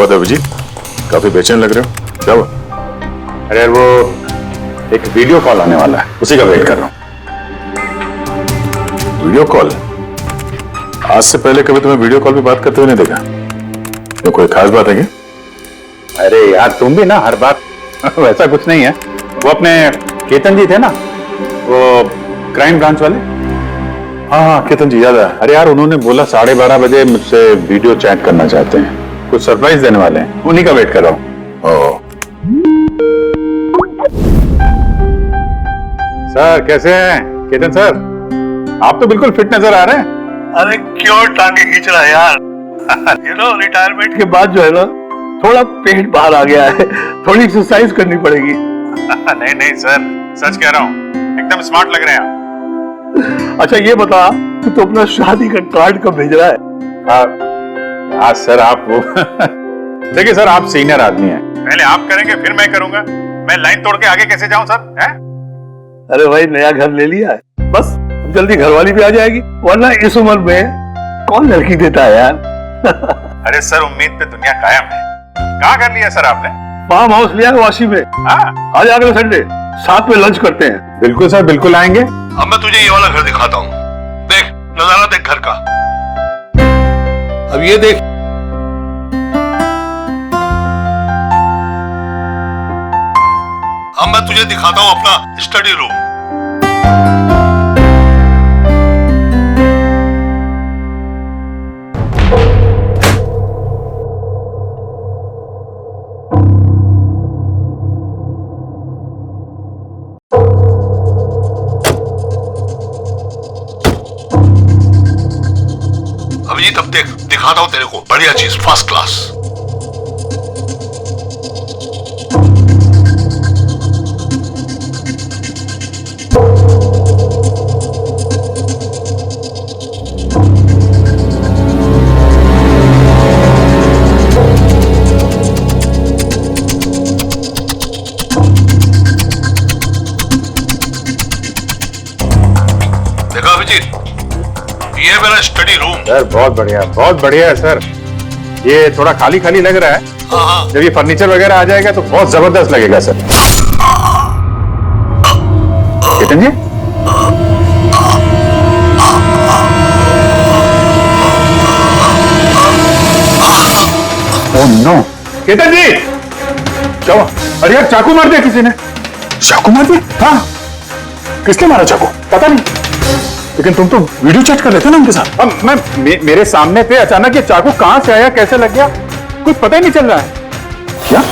हुआ था अभिजीत? काफी बेचैन लग रहे हो, क्या हुआ? अरे यार वो एक वीडियो कॉल आने वाला है, उसी का वेट कर रहा हूँ। Video call? आज से पहले कभी तुम्हें वीडियो कॉल पे बात करते हुए नहीं देखा। तो कोई खास बात है क्या? अरे यार तुम भी ना हर बात वैसा कुछ नहीं है। वो अपने केतन जी थे ना, वो क्राइम ब्रांच वाले। हाँ हाँ, केतन जी याद है। अरे यार उन्होंने बोला 12:30 बजे मुझसे वीडियो चैट करना चाहते हैं, कुछ सरप्राइज देने वाले हैं, उन्हीं का वेट कर रहा हूँ। सर कैसे हैं केतन सर? आप तो बिल्कुल फिट नजर आ रहे हैं। अरे क्यों टांगे खींच रहा है यार? रिटायरमेंट के बाद जो है ना, थोड़ा पेट बाहर आ गया है, थोड़ी एक्सरसाइज करनी पड़ेगी। नहीं नहीं सर, सच कह रहा हूँ, एकदम स्मार्ट लग रहे हैं आप। अच्छा ये बता कि तू अपना शादी का कार्ड कब भेज रहा है? हाँ सर आप वो देखिए सर, आप सीनियर आदमी हैं, पहले आप करेंगे फिर मैं करूंगा। मैं लाइन तोड़ के आगे कैसे जाऊं सर? है? अरे भाई नया घर ले लिया है, बस जल्दी घरवाली भी आ जाएगी, वरना इस उम्र में कौन लड़की देता है यार। अरे सर उम्मीद पे दुनिया कायम है। कहाँ कर लिया सर आपने? फार्म हाउस लिया है वाशी में। आज अगले संडे साथ में लंच करते हैं। बिल्कुल सर, बिल्कुल आएंगे। अब मैं तुझे ये वाला घर दिखाता हूँ, देख नजारा देख घर का। अब ये देख, अब मैं तुझे दिखाता हूँ अपना स्टडी रूम। अभिजीत अब देख, दिखाता हूं तेरे को बढ़िया चीज, फर्स्ट क्लास। देखा अभिजीत, ये है मेरा स्टडी रूम। सर बहुत बढ़िया है सर। ये थोड़ा खाली खाली लग रहा है, हाँ। जब ये फर्नीचर वगैरह आ जाएगा तो बहुत जबरदस्त लगेगा सर। केतन जी, ओह नो, केतन जी क्या हुआ? अरे यार चाकू मार दिया किसी ने। चाकू मार दिया? हाँ, किसने मारा चाकू? पता नहीं, लेकिन तुम तो वीडियो चैट कर रहे थे ना उनके साथ। अब मेरे सामने थे, अचानक ये चाकू कहां से आया, कैसे लग गया, कुछ पता ही नहीं चल रहा है। क्या?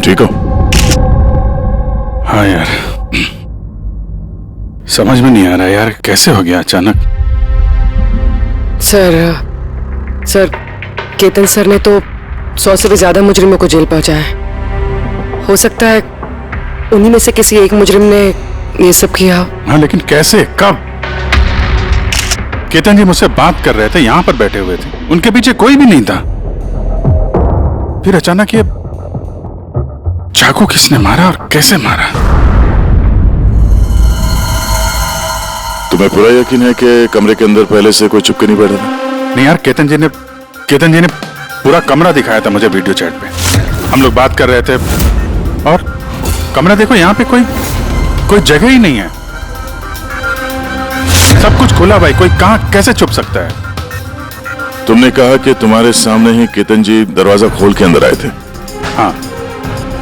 ठीक हो? हाँ यार, समझ में नहीं आ रहा यार, कैसे हो गया अचानक। सर केतन सर ने तो 100 से भी ज्यादा मुजरिमों को जेल पहुंचाया है। हो सकता है उन्हीं में से किसी एक मुजरिम ने ये सब किया। हाँ लेकिन कैसे, कब? केतन जी मुझसे बात कर रहे थे, यहां पर बैठे हुए थे, उनके पीछे कोई भी नहीं था। फिर अचानक ये चाकू किसने मारा और कैसे मारा? तुम्हें पूरा यकीन है कि कमरे के अंदर पहले से कोई चुपके नहीं बैठा था? नहीं यार, केतन जी ने पूरा कमरा दिखाया था मुझे वीडियो चैट पे। हम लोग बात कर रहे थे और कमरा देखो, यहाँ पे कोई जगह ही नहीं है, सब कुछ खुला भाई, कोई कहाँ कैसे छुप सकता है? तुमने कहा कि तुम्हारे सामने ही केतन जी दरवाजा खोल के अंदर आए थे। हाँ,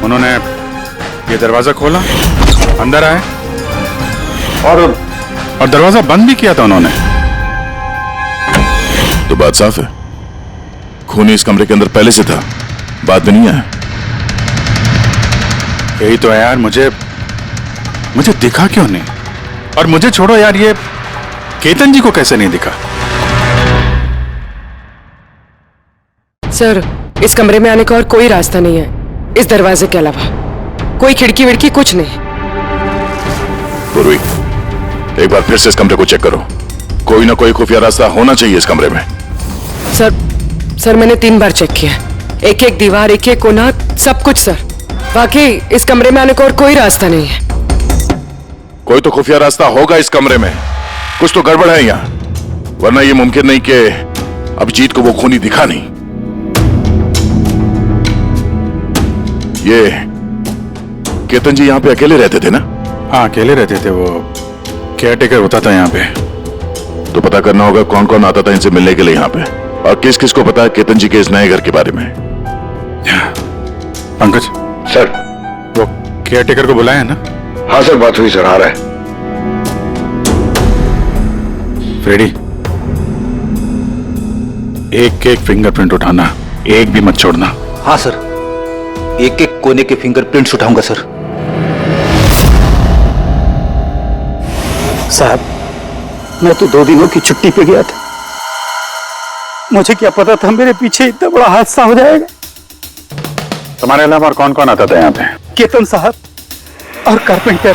उन्होंने ये दरवाजा खोला, अंदर आए और दरवाजा बंद भी किया था उन्होंने। तो बात साफ है, खूनी इस कमरे के अंदर पहले से था, बाद में नहीं आया। यही तो है यार, मुझे दिखा क्यों नहीं? और मुझे छोड़ो यार, ये केतन जी को कैसे नहीं दिखा? सर इस कमरे में आने का और कोई रास्ता नहीं है इस दरवाजे के अलावा, कोई खिड़की विड़की कुछ नहीं। पूर्वी, एक बार फिर से इस कमरे को चेक करो। कोई ना कोई खुफिया रास्ता होना चाहिए इस कमरे में। सर मैंने 3 बार चेक किया, एक एक दीवार, एक एक कोना, सब कुछ सर। वाकई इस कमरे में आने का और कोई रास्ता नहीं है। कोई तो खुफिया रास्ता होगा इस कमरे में, कुछ तो गड़बड़ है यहाँ, वरना ये मुमकिन नहीं कि अभिजीत को वो खूनी दिखा नहीं। ये केतन जी यहाँ पे अकेले रहते थे ना? हाँ, अकेले रहते थे, वो केयरटेकर होता था यहाँ पे। तो पता करना होगा कौन कौन आता था इनसे मिलने के लिए यहाँ पे, और किस किस को पता है केतन जी के इस नए घर के बारे में। पंकज सर। वो केयरटेकर को बुलाया है ना? हाँ सर, बात हुई सर, आ रहा है। फ्रेडी, एक एक फिंगरप्रिंट उठाना, एक भी मत छोड़ना। हाँ सर, एक एक कोने के फिंगरप्रिंट्स उठाऊंगा सर। साहब, मैं तो 2 दिनों की छुट्टी पे गया था, मुझे क्या पता था मेरे पीछे इतना बड़ा हादसा हो जाएगा। तुम्हारे अलावा और कौन कौन आता था यहाँ पे? केतन साहब और कारपेंटर।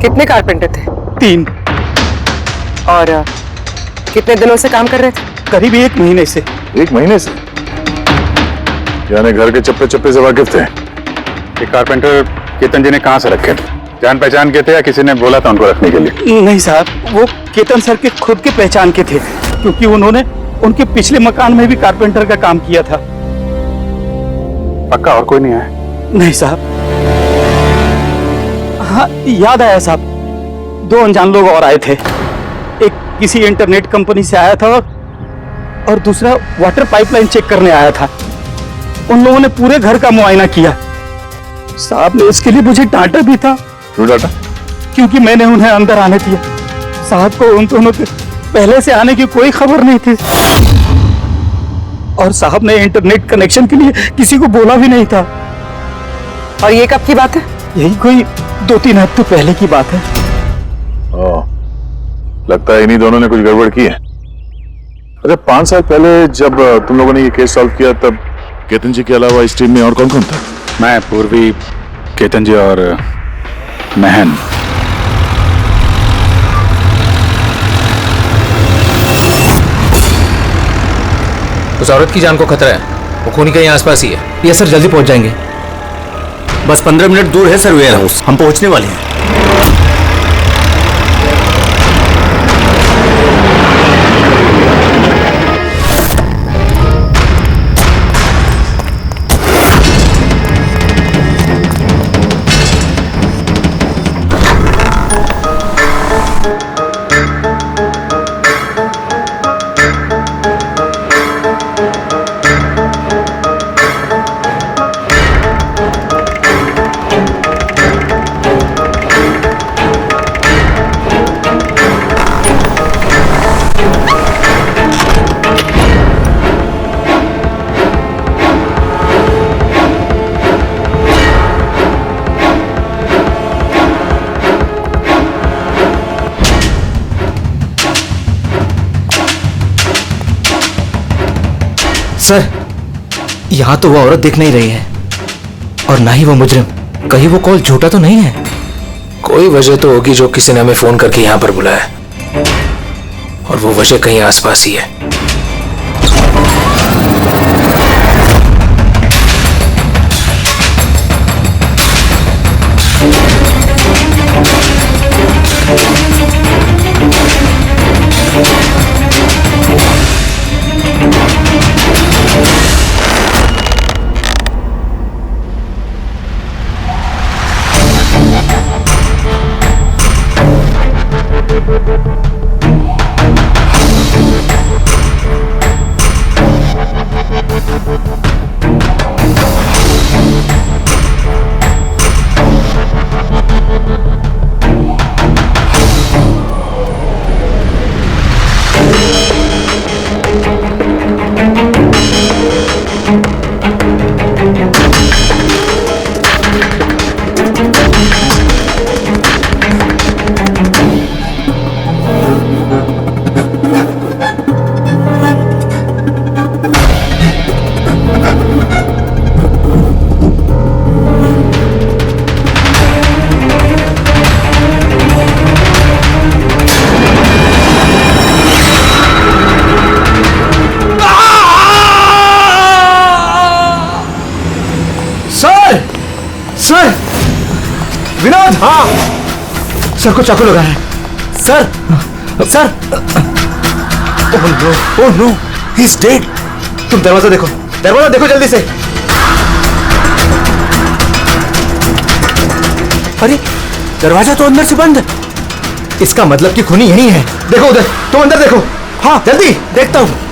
कितने कारपेंटर थे? 3। और कितने दिनों से काम कर रहे थे? करीब 1 महीने से। 1 महीने से? यानी घर के चप्पे चप्पे से वाकिफ थे। ये कारपेंटर केतन जी ने कहाँ से रखे थे? जान पहचान के थे या किसी ने बोला था उनको रखने के लिए? नहीं साहब, वो केतन सर के खुद के पहचान के थे, क्योंकि उन्होंने उनके पिछले मकान में भी कारपेंटर का काम किया था। पक्का और कोई नहीं आया? नहीं साहब। हाँ, याद आया साहब, 2 अनजान लोग और आए थे। एक किसी इंटरनेट कंपनी से आया था और दूसरा वाटर पाइपलाइन चेक करने आया था। उन लोगों ने पूरे घर का मुआयना किया। साहब ने इसके लिए मुझे डांटा भी था। क्यों डांटा? क्योंकि मैंने उन्हें अंदर आने दिया। साहब को उन दोनों के पहले से आने की कोई खबर नहीं थी, और साहब ने इंटरनेट कनेक्शन के लिए किसी को बोला भी नहीं था। और ये कब की बात है? यही कोई 2-3 हफ्ते पहले की बात है। लगता है इन्हीं दोनों ने कुछ गड़बड़ की है। अच्छा, 5 साल पहले जब तुम लोगों ने ये केस सॉल्व किया, तब केतन जी के अलावा इस टीम में और कौन कौन था? मैं, पूर्वी, केतन जी और महन। उस औरत की जान को खतरा है, वो खूनी कहीं आसपास ही है। यस सर, जल्दी पहुंच जाएंगे। बस 15 मिनट दूर है सर वेयर हाउस, हम पहुंचने वाले हैं। सर, यहाँ तो वो औरत दिख नहीं रही है, और ना ही वो मुजरिम। कहीं वो कॉल झूठा तो नहीं है? कोई वजह तो होगी जो किसी ने हमें फोन करके यहाँ पर बुलाया, और वो वजह कहीं आसपास ही है। विनोद। हाँ सर को चाकू लगा है। Sir sir. Oh no he is dead. तुम दरवाजा देखो जल्दी से। अरे दरवाजा तो अंदर से बंद है। इसका मतलब कि खूनी यही है। देखो उधर, तुम अंदर देखो। हाँ जल्दी देखता हूं।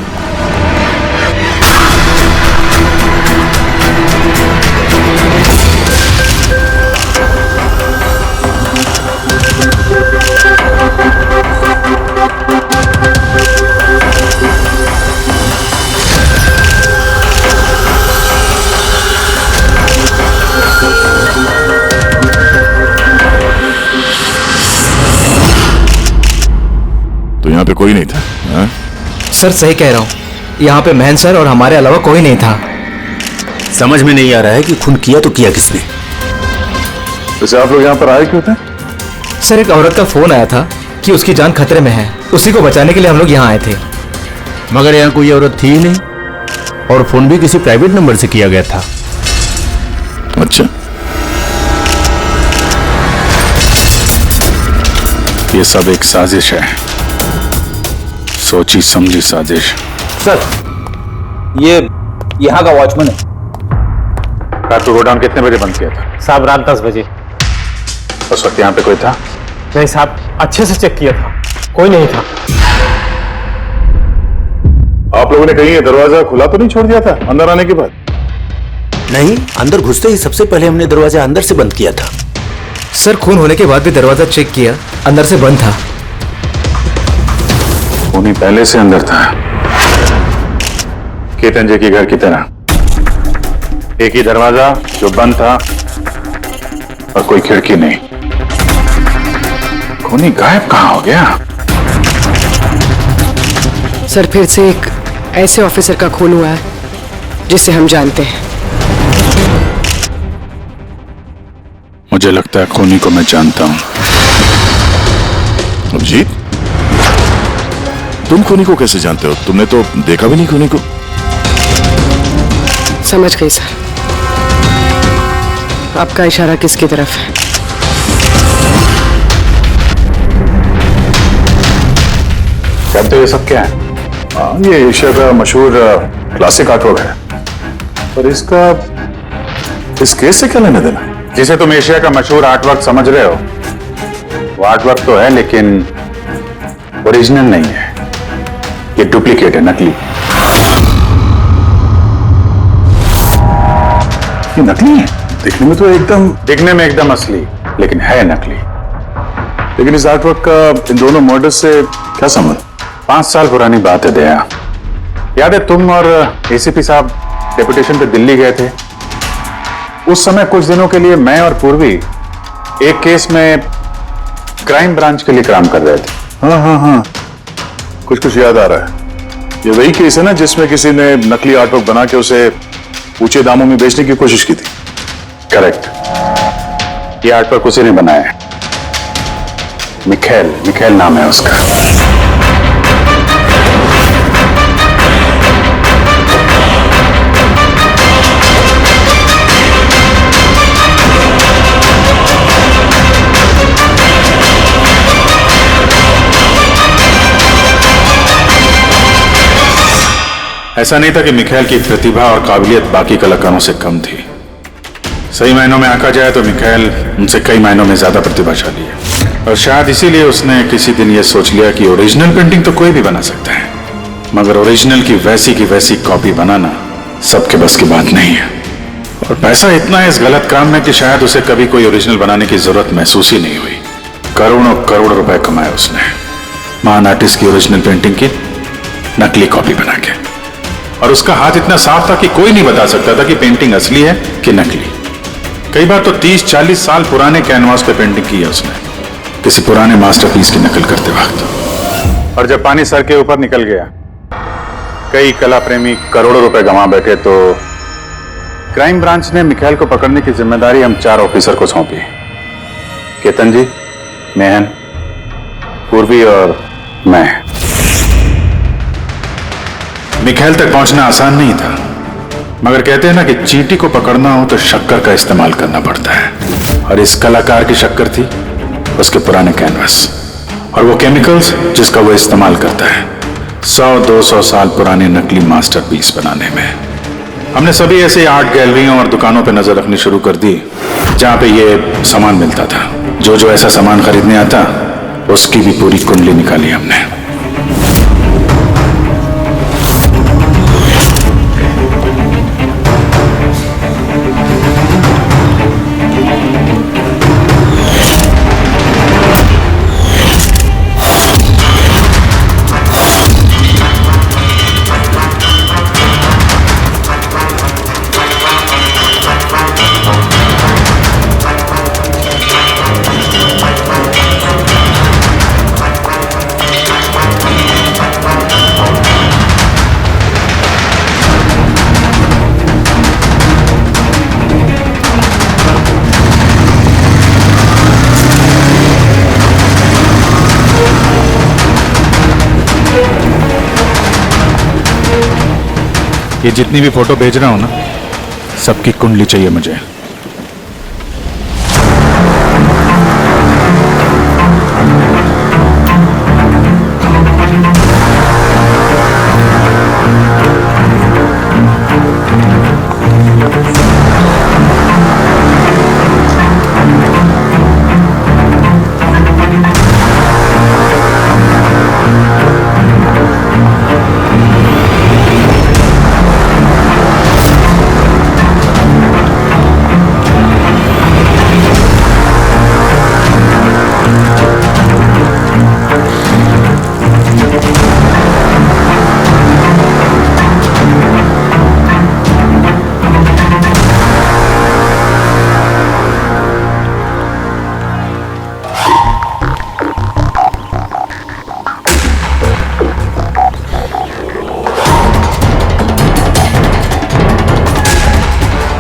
तो यहाँ पे कोई नहीं था? हाँ? सर सही कह रहा हूँ, यहाँ पे महन सर और हमारे अलावा कोई नहीं था। समझ में नहीं आ रहा है कि खून किया तो किया किसने। वैसे आप लोग यहाँ पर आए क्यों थे? सर एक औरत का फोन आया था कि उसकी जान खतरे में है, उसी को बचाने के लिए हम लोग यहाँ आए थे। मगर यहाँ कोई औरत थी ही नहीं और फोन भी किसी प्राइवेट नंबर से किया गया था। अच्छा, ये सब एक साजिश है, सोची समझी साजिश। सर ये यहाँ का वॉचमैन है रात को गोडाउन कितने बजे बंद किया था? साहब। रात 10 बजे। उस वक्त यहाँ पे कोई था? नहीं साहब, अच्छे से चेक किया था, कोई नहीं था। आप लोगों ने कहीं ये दरवाजा खुला तो नहीं छोड़ दिया था अंदर आने के बाद? नहीं, अंदर घुसते ही सबसे पहले हमने दरवाजा अंदर से बंद किया था। सर खून होने के बाद भी दरवाजा चेक किया, अंदर से बंद था। खूनी पहले से अंदर था, केतन जी के घर की तरह। एक ही दरवाजा जो बंद था और कोई खिड़की नहीं। खूनी गायब कहां हो गया? सर फिर से एक ऐसे ऑफिसर का खून हुआ है जिसे हम जानते हैं। मुझे लगता है खूनी को मैं जानता हूं। अभिजीत, तुम खूनी को कैसे जानते हो? तुमने तो देखा भी नहीं खूनी को। समझ गई सर, आपका इशारा किसकी तरफ है? जानते हो ये सब क्या है? ये एशिया का मशहूर क्लासिक आर्टवर्क है, पर इसका इस केस से क्या लेना देना? जिसे तुम एशिया का मशहूर आर्टवर्क समझ रहे हो, वो आर्टवर्क तो है लेकिन ओरिजिनल नहीं है। ये डुप्लीकेट है, नकली। ये नकली है? दिखने में एकदम असली, लेकिन है नकली। लेकिन इस आर्टवर्क का इन दोनों मर्डर्स से क्या संबंध? 5 साल पुरानी बात है दया। याद है तुम और एसीपी साहब डेपुटेशन पे दिल्ली गए थे? उस समय कुछ दिनों के लिए मैं और पूर्वी एक केस में क्राइम ब्रांच के लिए काम कर रहे थे। हाँ, कुछ याद आ रहा है। ये वही केस है ना जिसमें किसी ने नकली आर्टवर्क बना के उसे ऊंचे दामों में बेचने की कोशिश की थी? करेक्ट। ये आर्टवर्क उसी ने बनाया है। मिखेल नाम है उसका। ऐसा नहीं था कि मिखेल की प्रतिभा और काबिलियत बाकी कलाकारों से कम थी। सही मायनों में आंका जाए तो मिखेल उनसे कई मायनों में ज्यादा प्रतिभाशाली है, और शायद इसीलिए उसने किसी दिन यह सोच लिया कि ओरिजिनल पेंटिंग तो कोई भी बना सकता है, मगर ओरिजिनल की वैसी कॉपी बनाना सबके बस की बात नहीं है। और पैसा इतना है इस गलत काम में कि शायद उसे कभी कोई ओरिजिनल बनाने की जरूरत महसूस ही नहीं हुई। करोड़ों करोड़ रुपए कमाए उसने महान आर्टिस्ट की ओरिजिनल पेंटिंग की नकली कॉपी बना के। और उसका हाथ इतना साफ था कि कोई नहीं बता सकता था कि पेंटिंग असली है कि नकली। कई बार तो 30-40 साल पुराने कैनवास पे पेंटिंग की है उसने, किसी पुराने मास्टरपीस की नकल करते वक्त। और जब पानी सर के ऊपर निकल गया, कई कला प्रेमी करोड़ों रुपए गंवा बैठे, तो क्राइम ब्रांच ने मिखेल को पकड़ने की जिम्मेदारी हम 4 ऑफिसर को सौंपी। केतन जी, मेहन, पूर्वी और मैं। मिखेल तक पहुंचना आसान नहीं था, मगर कहते हैं ना कि चींटी को पकड़ना हो तो शक्कर का इस्तेमाल करना पड़ता है। और इस कलाकार की शक्कर थी उसके पुराने कैनवास और वो केमिकल्स जिसका वो इस्तेमाल करता है 100-200 साल पुराने नकली मास्टरपीस बनाने में। हमने सभी ऐसे आर्ट गैलरियों और दुकानों पे नजर रखनी शुरू कर दी जहां पे ये सामान मिलता था। जो ऐसा सामान खरीदने आता उसकी भी पूरी कुंडली निकाली हमने। ये जितनी भी फोटो भेज रहा हूं ना, सबकी कुंडली चाहिए मुझे।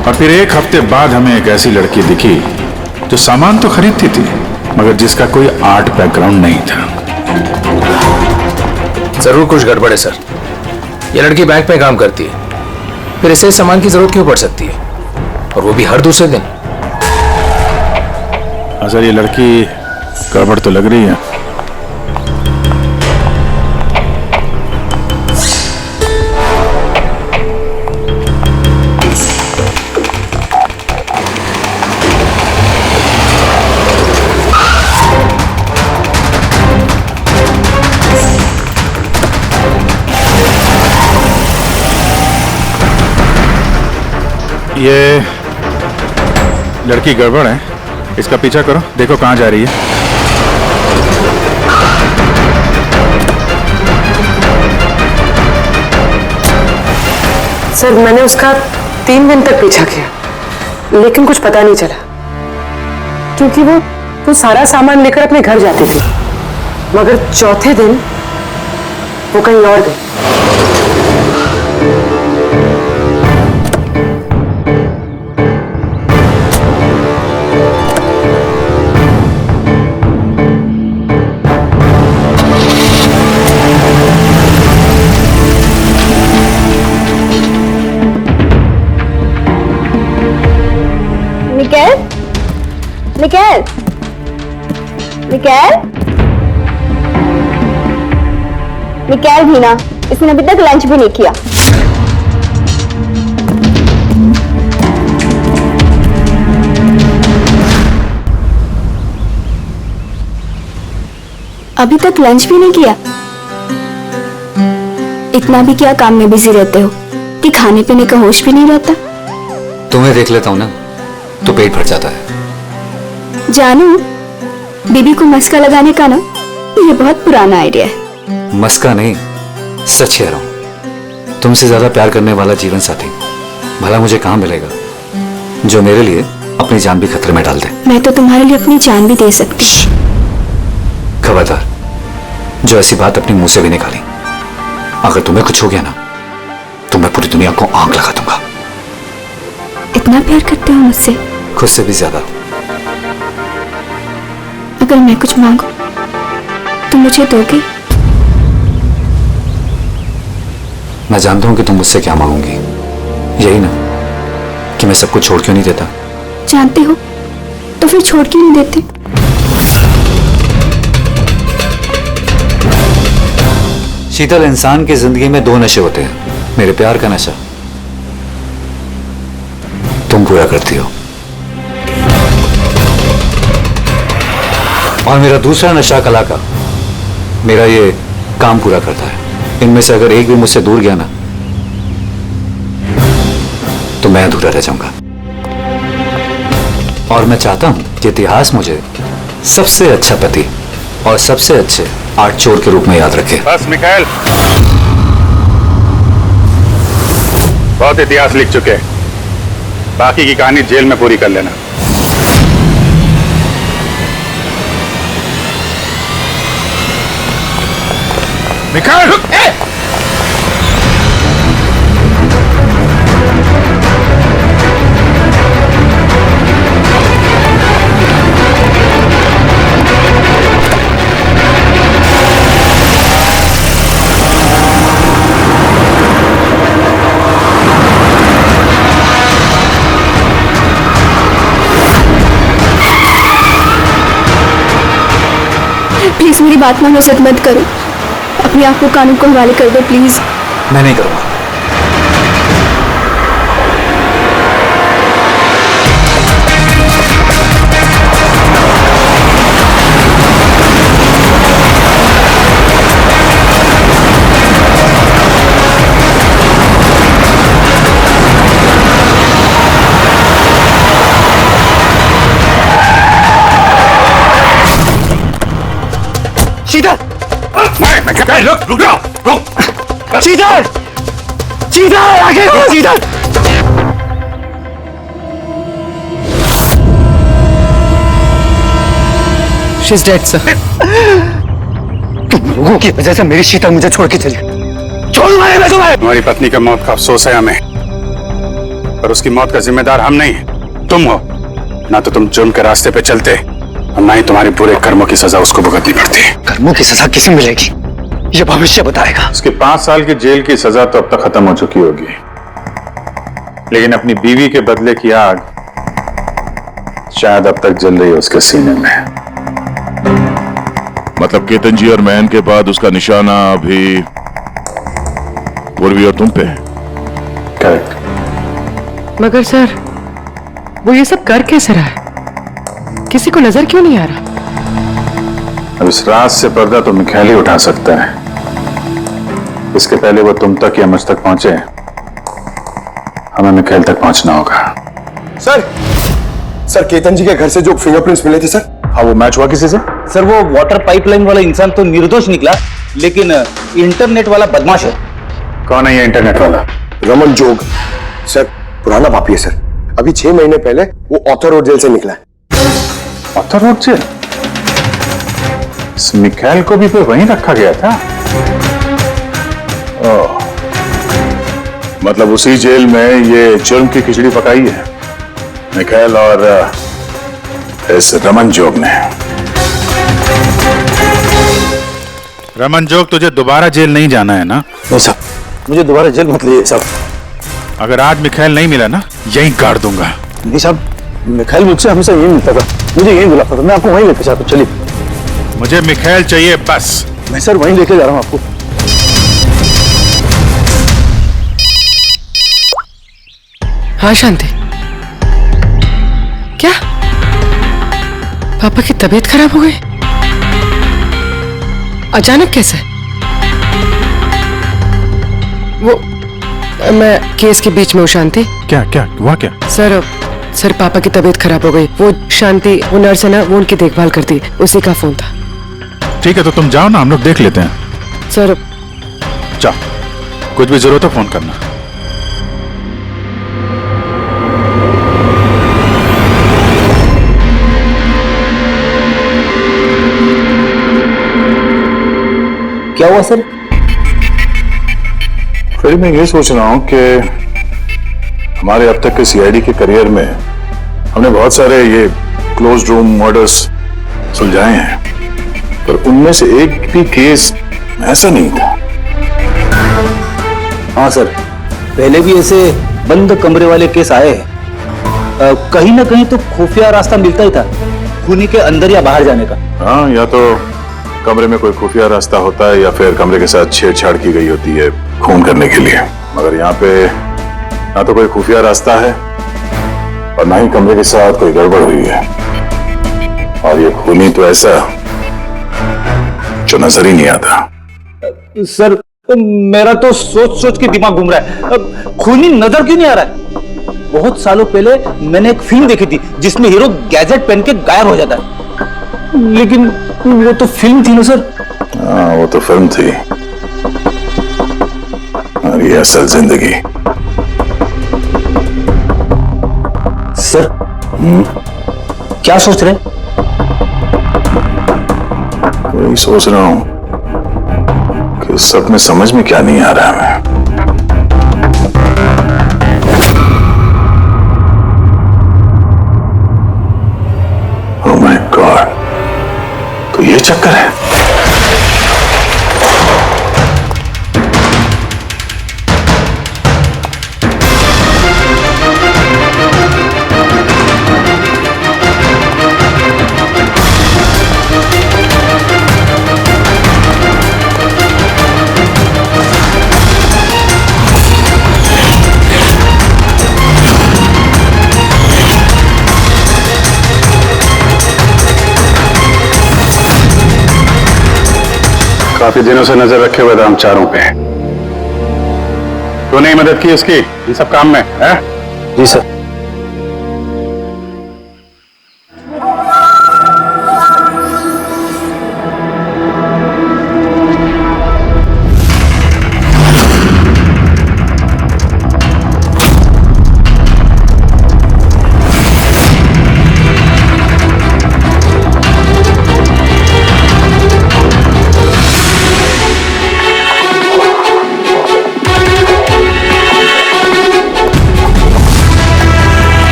और फिर एक हफ्ते बाद हमें एक ऐसी लड़की दिखी जो सामान तो खरीदती थी मगर जिसका कोई आर्ट बैकग्राउंड नहीं था। जरूर कुछ गड़बड़ है सर। ये लड़की बैंक में काम करती है, फिर इसे सामान की जरूरत क्यों पड़ सकती है, और वो भी हर दूसरे दिन। सर ये लड़की गड़बड़ तो लग रही है। ये लड़की गड़बड़ है, इसका पीछा करो, देखो कहां जा रही है। सर मैंने उसका 3 दिन तक पीछा किया लेकिन कुछ पता नहीं चला, क्योंकि वो सारा सामान लेकर अपने घर जाती थी, मगर चौथे दिन वो कहीं और गई। निकल निकल निकल भी ना, इसने अभी तक लंच भी नहीं किया। अभी तक लंच भी नहीं किया? इतना भी क्या काम में बिजी रहते हो कि खाने पीने का होश भी नहीं रहता? तुम्हें देख लेता हूं ना तो पेट भर जाता है। जानू, बीबी को मस्का लगाने का ना ये बहुत पुराना आइडिया है। मस्का नहीं, सच कह रहा हूं। तुमसे ज्यादा प्यार करने वाला जीवन साथी भला मुझे कहां मिलेगा जो मेरे लिए अपनी जान भी खतरे में डाल दे। मैं तो तुम्हारे लिए अपनी जान भी दे सकती। खबरदार, जो ऐसी बात अपने मुंह से भी निकाली, अगर तुम्हें कुछ हो गया ना तो मैं पूरी दुनिया को आग लगा दूंगा। इतना प्यार करते हो मुझसे? खुद से भी ज्यादा। अगर मैं कुछ मांगू तो मुझे दोगे? मैं जानता हूं कि तुम मुझसे क्या मांगोगी, यही ना कि मैं सब कुछ छोड़ क्यों नहीं देता। जानते हो तो फिर छोड़ क्यों नहीं देते? शीतल, इंसान की जिंदगी में दो नशे होते हैं। मेरे प्यार का नशा तुम पूरा करती हो, और मेरा दूसरा नशा कला का, मेरा ये काम पूरा करता है। इनमें से अगर एक भी मुझसे दूर गया ना तो मैं अधूरा रह जाऊंगा। और मैं चाहता हूं कि इतिहास मुझे सबसे अच्छा पति और सबसे अच्छे आर्ट चोर के रूप में याद रखे। बस मिखाइल, बहुत इतिहास लिख चुके हैं, बाकी की कहानी जेल में पूरी कर लेना। मिखाइल, प्लीज मेरी बात मानो, जिद मत करो। अपने आप को कानून को हवाले कर दो प्लीज। मैं नहीं करूंगा। रुक जाओ। शीतल, शीतल आगे बढ़ो, शीतल। She's dead, sir. तुम लोगों की वजह से मेरी शीतल मुझे छोड़ के चली गई। छोड़ मारे मैं तुम्हें। तुम्हारी पत्नी का मौत का अफसोस है हमें, पर उसकी मौत का जिम्मेदार हम नहीं, तुम हो। ना तो तुम जुर्म के रास्ते पे चलते और ना ही तुम्हारे बुरे कर्मों की सजा उसको भुगतनी पड़ती। कर्मों की सजा किसे मिलेगी ये भविष्य बताएगा। उसके 5 साल की जेल की सजा तो अब तक खत्म हो चुकी होगी, लेकिन अपनी बीवी के बदले की आग शायद अब तक जल रही है उसके सीने में। मतलब केतन जी और मैन के बाद उसका निशाना अभी पूर्वी और तुम पे है। करेक्ट। मगर सर, वो ये सब कर कैसे रहा है? किसी को नजर क्यों नहीं आ रहा? अब इस राज से पर्दा तो मिखाइल ही उठा सकता है। इसके पहले वो तुम तक या मुझ तक पहुंचे, हमें मिखाइल तक पहुंचना होगा। सर केतन जी के घर से जो फिंगरप्रिंट्स मिले थे सर। हाँ, वो मैच हुआ किसी से? सर वो वाटर पाइपलाइन वाला इंसान तो निर्दोष निकला, लेकिन इंटरनेट वाला बदमाश है। कौन है ये इंटरनेट वाला? रमन जोग सर, पुराना पापी है सर। अभी 6 महीने पहले वो ऑथर रोड जेल से निकला है। Arthur Road jail? इस मिखाइल को भी फिर वहीं रखा गया था। ओह, मतलब उसी जेल में ये जुर्म की खिचड़ी पकाई है मिखाइल और इस रमन जोग ने। रमन जोग, तुझे दोबारा जेल नहीं जाना है ना? नहीं साहब, मुझे दोबारा जेल मत लिए साहब। अगर आज मिखाइल नहीं मिला ना, यहीं काट दूंगा। नहीं साहब, मिखाइल मुझसे हमेशा यही मिलता था, मुझे यही बुलाता था। मैं आपको वहीं लेके जाता हूँ, चलिए। मुझे मिखाइल चाहिए बस। मैं सर वहीं लेके जा रहा हूँ आपको। हाँ शांति, क्या पापा की तबीयत खराब हो गई? अचानक कैसे? वो मैं केस के बीच में हूँ शांति। क्या क्या हुआ? क्या सर पापा की तबीयत खराब हो गई। वो शांति, वो नर्स है ना, वो उनकी देखभाल करती, उसी का फोन था। ठीक है, तो तुम जाओ ना, हम लोग देख लेते हैं। सर जाओ, कुछ भी जरूरत हो फोन करना। क्या हुआ सर? फिर मैं ये सोच रहा हूं कि हमारे अब तक के सीआईडी के करियर में हमने बहुत सारे ये क्लोज रूम मर्डर्स सुलझाए हैं, पर उनमें से एक भी केस ऐसा नहीं हुआ। हाँ सर, पहले भी ऐसे बंद कमरे वाले केस आए हैं, कहीं ना कहीं तो खुफिया रास्ता मिलता ही था खूनी के अंदर या बाहर जाने का। हाँ, या तो कमरे में कोई खुफिया रास्ता होता है या फिर कमरे के साथ छेड़छाड़ की गई होती है खून करने के लिए। मगर यहाँ पे ना तो कोई खुफिया रास्ता है और ना ही कमरे के साथ कोई गड़बड़ हुई है। और ये खूनी तो ऐसा जो नजर ही नहीं आता। सर मेरा तो सोच सोच के दिमाग घूम रहा है। खूनी नजर क्यों नहीं आ रहा है? बहुत सालों पहले मैंने एक फिल्म देखी थी जिसमें हीरो गैजेट पहन के गायब हो जाता है, लेकिन वो तो फिल्म थी ना सर। हाँ, वो तो फिल्म थी और ये असल जिंदगी। सर क्या सोच रहे? वही सोच रहा हूं कि सब में समझ में क्या नहीं आ रहा है। ओह माय गॉड, तो ये चक्कर है। काफी दिनों से नजर रखे हुए थे हम चारों पे। तूने ही मदद की उसकी इन सब काम में, है? जी सर।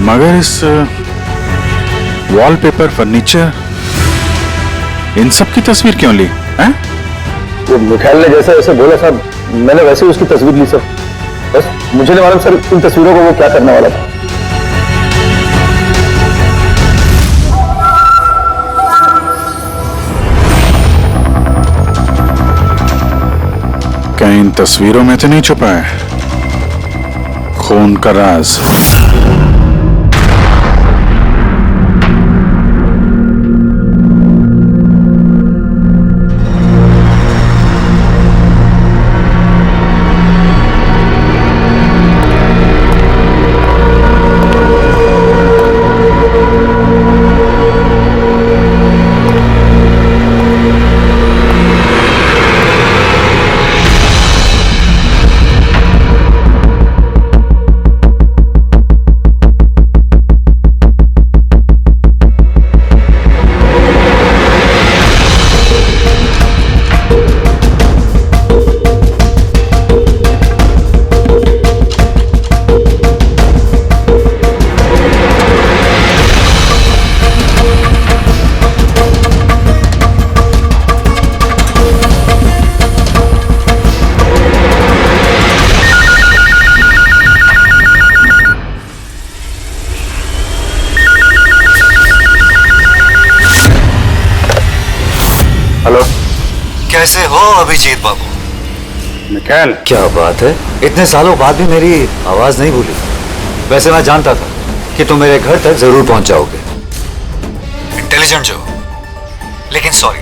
मगर इस वॉलपेपर, फर्नीचर, इन सब की तस्वीर क्यों ली? हैं? वो मिखाइल ने जैसे वैसे बोला साहब, मैंने वैसे ही उसकी तस्वीर ली सर। बस मुझे नहीं मालूम सर इन तस्वीरों को वो क्या करने वाला था। कहीं इन तस्वीरों में तो नहीं छुपा है खून का राज? कैसे हो अभिजीत बाबू? मिखाइल, क्या बात है, इतने सालों बाद भी मेरी आवाज नहीं भूली। वैसे मैं जानता था कि तुम मेरे घर तक जरूर पहुंच जाओगे, इंटेलिजेंट जो, लेकिन सॉरी,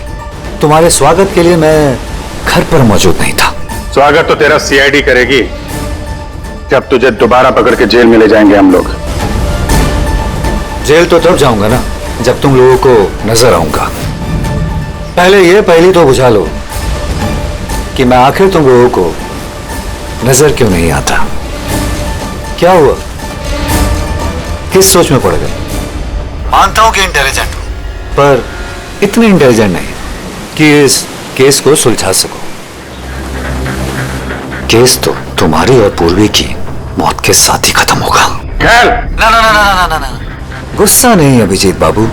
तुम्हारे स्वागत के लिए मैं घर पर मौजूद नहीं था। स्वागत तो तेरा सीआईडी करेगी जब तुझे दोबारा पकड़ के जेल में ले जाएंगे हम लोग। जेल तो तब जाऊंगा ना जब तुम लोगों को नजर आऊंगा। पहले तो बुझा लो कि मैं आखिर तुम लोगों को नजर क्यों नहीं आता। क्या हुआ, किस सोच में पड़ गए? मानता हूं कि इंटेलिजेंट हो, पर इतने इंटेलिजेंट नहीं कि इस केस को सुलझा सको। केस तो तुम्हारी और पूर्वी की मौत के साथ ही खत्म होगा। ना ना ना ना ना ना, गुस्सा नहीं अभिजीत बाबू,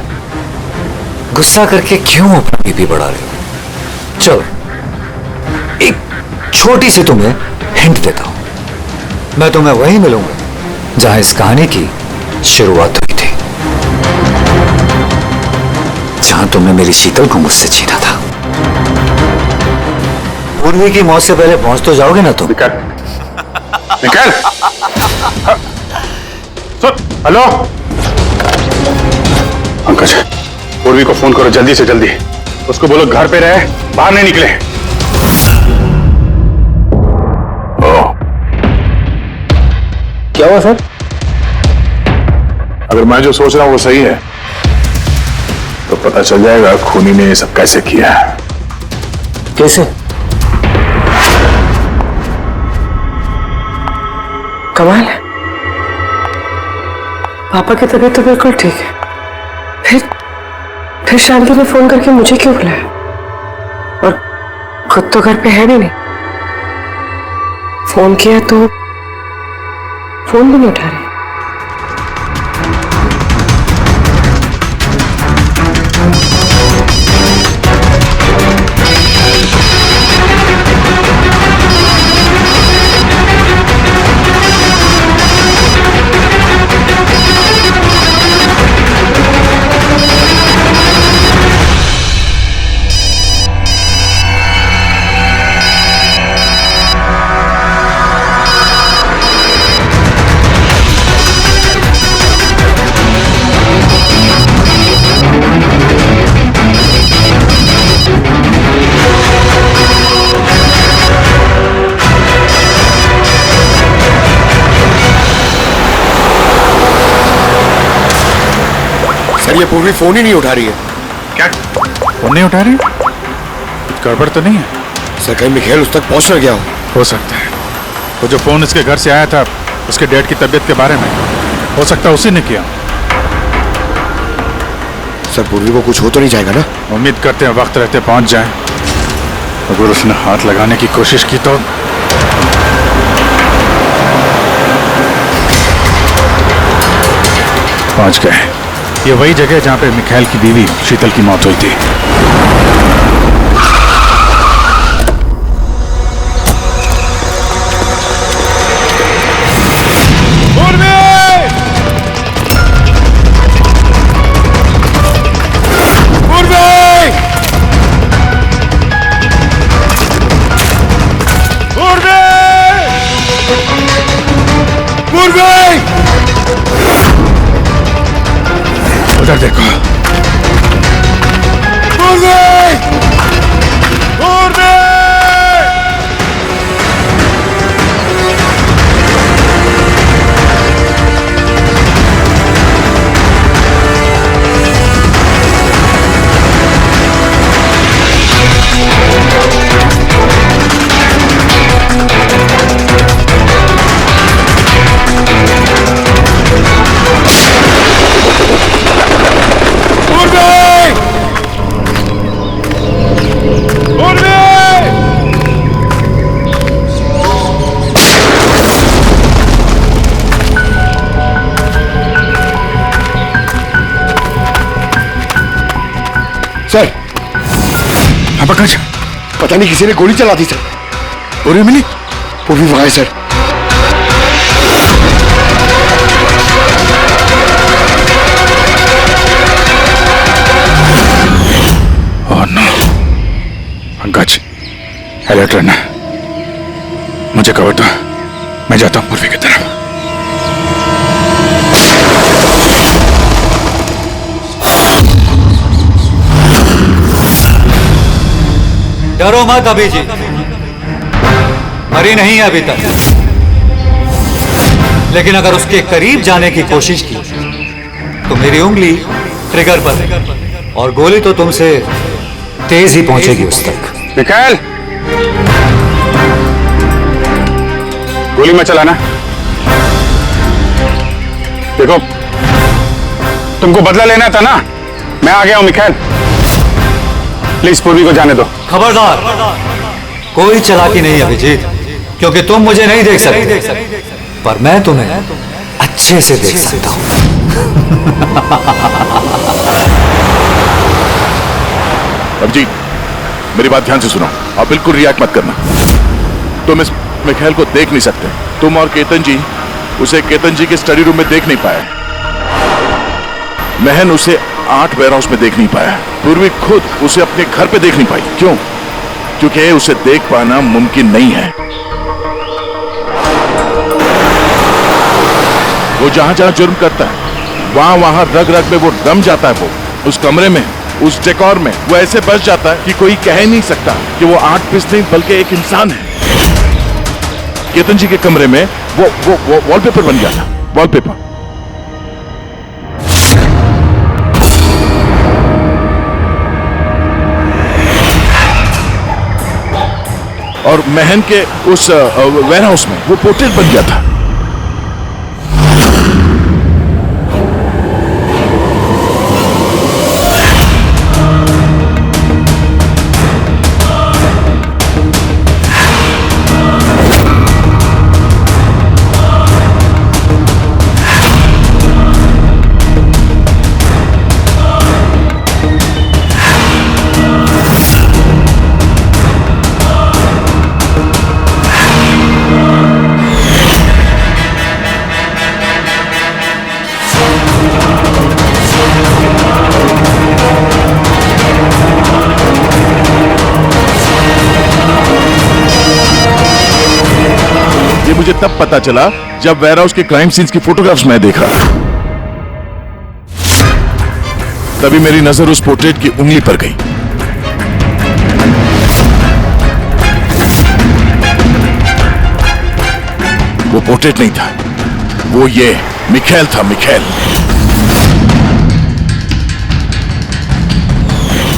गुस्सा करके क्यों अपना बीपी बढ़ा रहे हो? चलो एक छोटी सी तुम्हें हिंट देता हूं। मैं तुम्हें वहीं मिलूंगा जहां इस कहानी की शुरुआत हुई थी, जहां तुमने मेरी शीतल को मुझसे छीना था। पूर्वी की मौत से पहले पहुंच तो जाओगे ना तुम? निकल। हेलो पंकज, पूर्वी को फोन करो जल्दी से जल्दी। उसको बोलो घर पे रहे, बाहर नहीं निकले। क्या हुआ सर? अगर मैं जो सोच रहा हूं वो सही है तो पता चल जाएगा खूनी ने ये सब कैसे किया। कैसे? कमाल है, पापा की तबीयत तो बिल्कुल ठीक है, फिर शांति ने फोन करके मुझे क्यों बुलाया? और खुद तो घर पे है भी नहीं। फोन किया तो फोन भी नहीं उठा रही। सर ये पूर्वी फोन ही नहीं उठा रही है। क्या फोन नहीं उठा रही? कुछ गड़बड़ तो नहीं है? सर कहीं मिखेल उस तक पहुंच ना गया हो सकता है वो जो फोन इसके घर से आया था उसके डैड की तबीयत के बारे में, हो सकता है उसी ने किया। सर पूर्वी को कुछ हो तो नहीं जाएगा ना? उम्मीद करते हैं वक्त रहते पहुंच जाए। अगर उसने हाथ लगाने की कोशिश की तो पहुंच गए। ये वही जगह है जहां पे मिखेल की बीवी शीतल की मौत हुई थी। उधर देखो। सर हाँ पंकज, पता नहीं किसी ने गोली चला दी सर। पूर्वी मिली? पूर्वी वहां है sir. Oh no Pankaj, alert रहना। मुझे कवर दो, मैं जाता हूं पूर्वी की तरफ। डरो मत अभी जी, मरी नहीं है अभी तक, लेकिन अगर उसके करीब जाने की कोशिश की तो मेरी उंगली ट्रिगर पर और गोली तो तुमसे तेज ही पहुंचेगी उस तक। मिखेल, गोली मत चलाना। देखो तुमको बदला लेना था ना, मैं आ गया हूं मिखेल। प्लीज पूर्वी को जाने दो। खबरदार, कोई चालाकी नहीं अभिजीत, क्योंकि तुम मुझे नहीं देख सकते, पर मैं तुम्हें अच्छे से देख सकता हूं। अभिजीत, मेरी बात ध्यान से सुनो और बिल्कुल रिएक्ट मत करना। तुम इस मिखाइल को देख नहीं सकते। तुम और केतन जी उसे केतन जी के स्टडी रूम में देख नहीं पाए। महन उसे 8 वेयरहाउस में देख नहीं पाया। पूर्वी खुद उसे अपने घर पे देख नहीं पाई। क्यों? क्योंकि उसे देख पाना मुमकिन नहीं है। वो जहां जहां जुर्म करता है वहां वहां रग रग में वो रम जाता है। वो उस कमरे में, उस डेकोर में वो ऐसे बस जाता है कि कोई कह नहीं सकता कि वो 8 पीस नहीं बल्कि एक इंसान है। केतन जी के कमरे में वो वॉलपेपर बन गया था। वॉलपेपर। और महन के उस वेयरहाउस में वो पोर्ट्रेट बन गया था। मुझे तब पता चला जब वेयरहाउस के क्राइम सीन्स की फोटोग्राफ्स मैं देख रहा था। तभी मेरी नजर उस पोर्ट्रेट की उंगली पर गई। वो पोर्ट्रेट नहीं था, वो ये मिखाइल था। मिखाइल।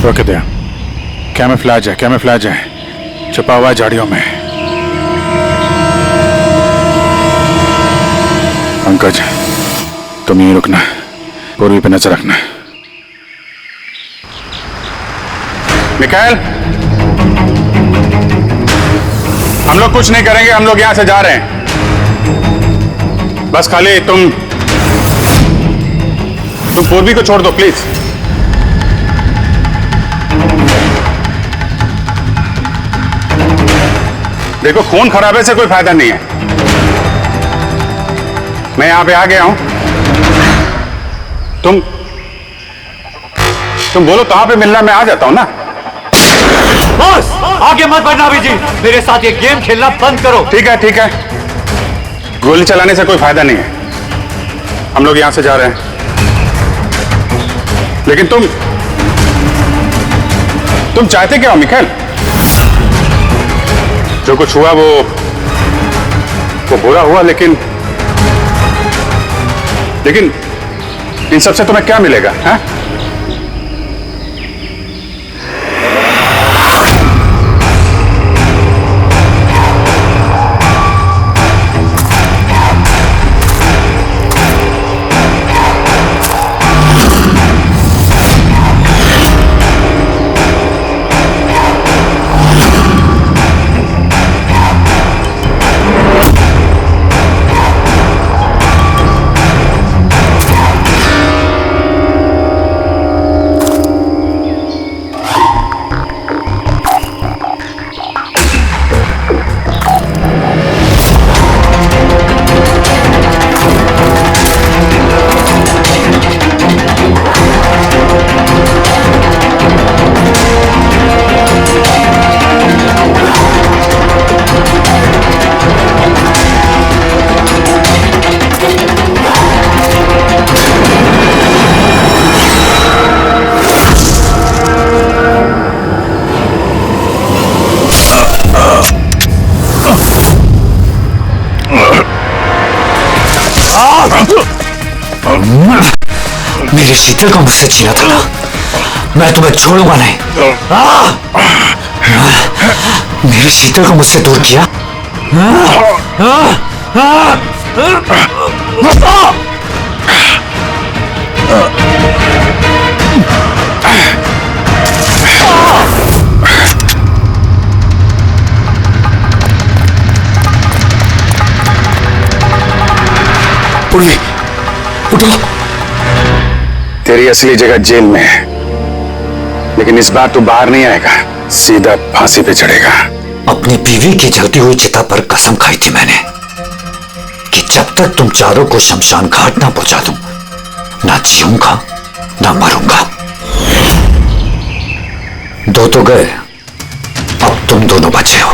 रोक दिया। कैमोफ्लेज है, छुपा हुआ है झाड़ियों में। पंकज, तुम यहीं रुकना, पूर्वी पे नजर रखना। मिखाइल, हम लोग कुछ नहीं करेंगे, हम लोग यहां से जा रहे हैं। बस खाली तुम पूर्वी को छोड़ दो प्लीज। देखो, खून खराबे से कोई फायदा नहीं है। मैं यहां पे आ गया हूं। तुम बोलो कहां पे मिलना, मैं आ जाता हूं ना। बॉस, आगे मत बढ़ना अभी जी। मेरे साथ ये गेम खेलना बंद करो। ठीक है। गोली चलाने से कोई फायदा नहीं है। हम लोग यहां से जा रहे हैं। लेकिन तुम चाहते क्या हो मिखाइल? जो कुछ हुआ वो बुरा हुआ, लेकिन इन सबसे तुम्हें क्या मिलेगा? हैं? मेरे शीतल को मुझसे छीना था ना, मैं तुम्हें छोड़ूंगा नहीं। मेरे शीतल को मुझसे दूर किया। पूर्वी, उठो। तेरी असली जगह जेल में है, लेकिन इस बार तू बाहर नहीं आएगा, सीधा फांसी पे चढ़ेगा। अपनी बीवी की जलती हुई चिता पर कसम खाई थी मैंने कि जब तक तुम चारों को शमशान घाट ना पहुंचा दूं, ना जीऊंगा ना मरूंगा। दो तो गए, अब तुम दोनों बचे हो।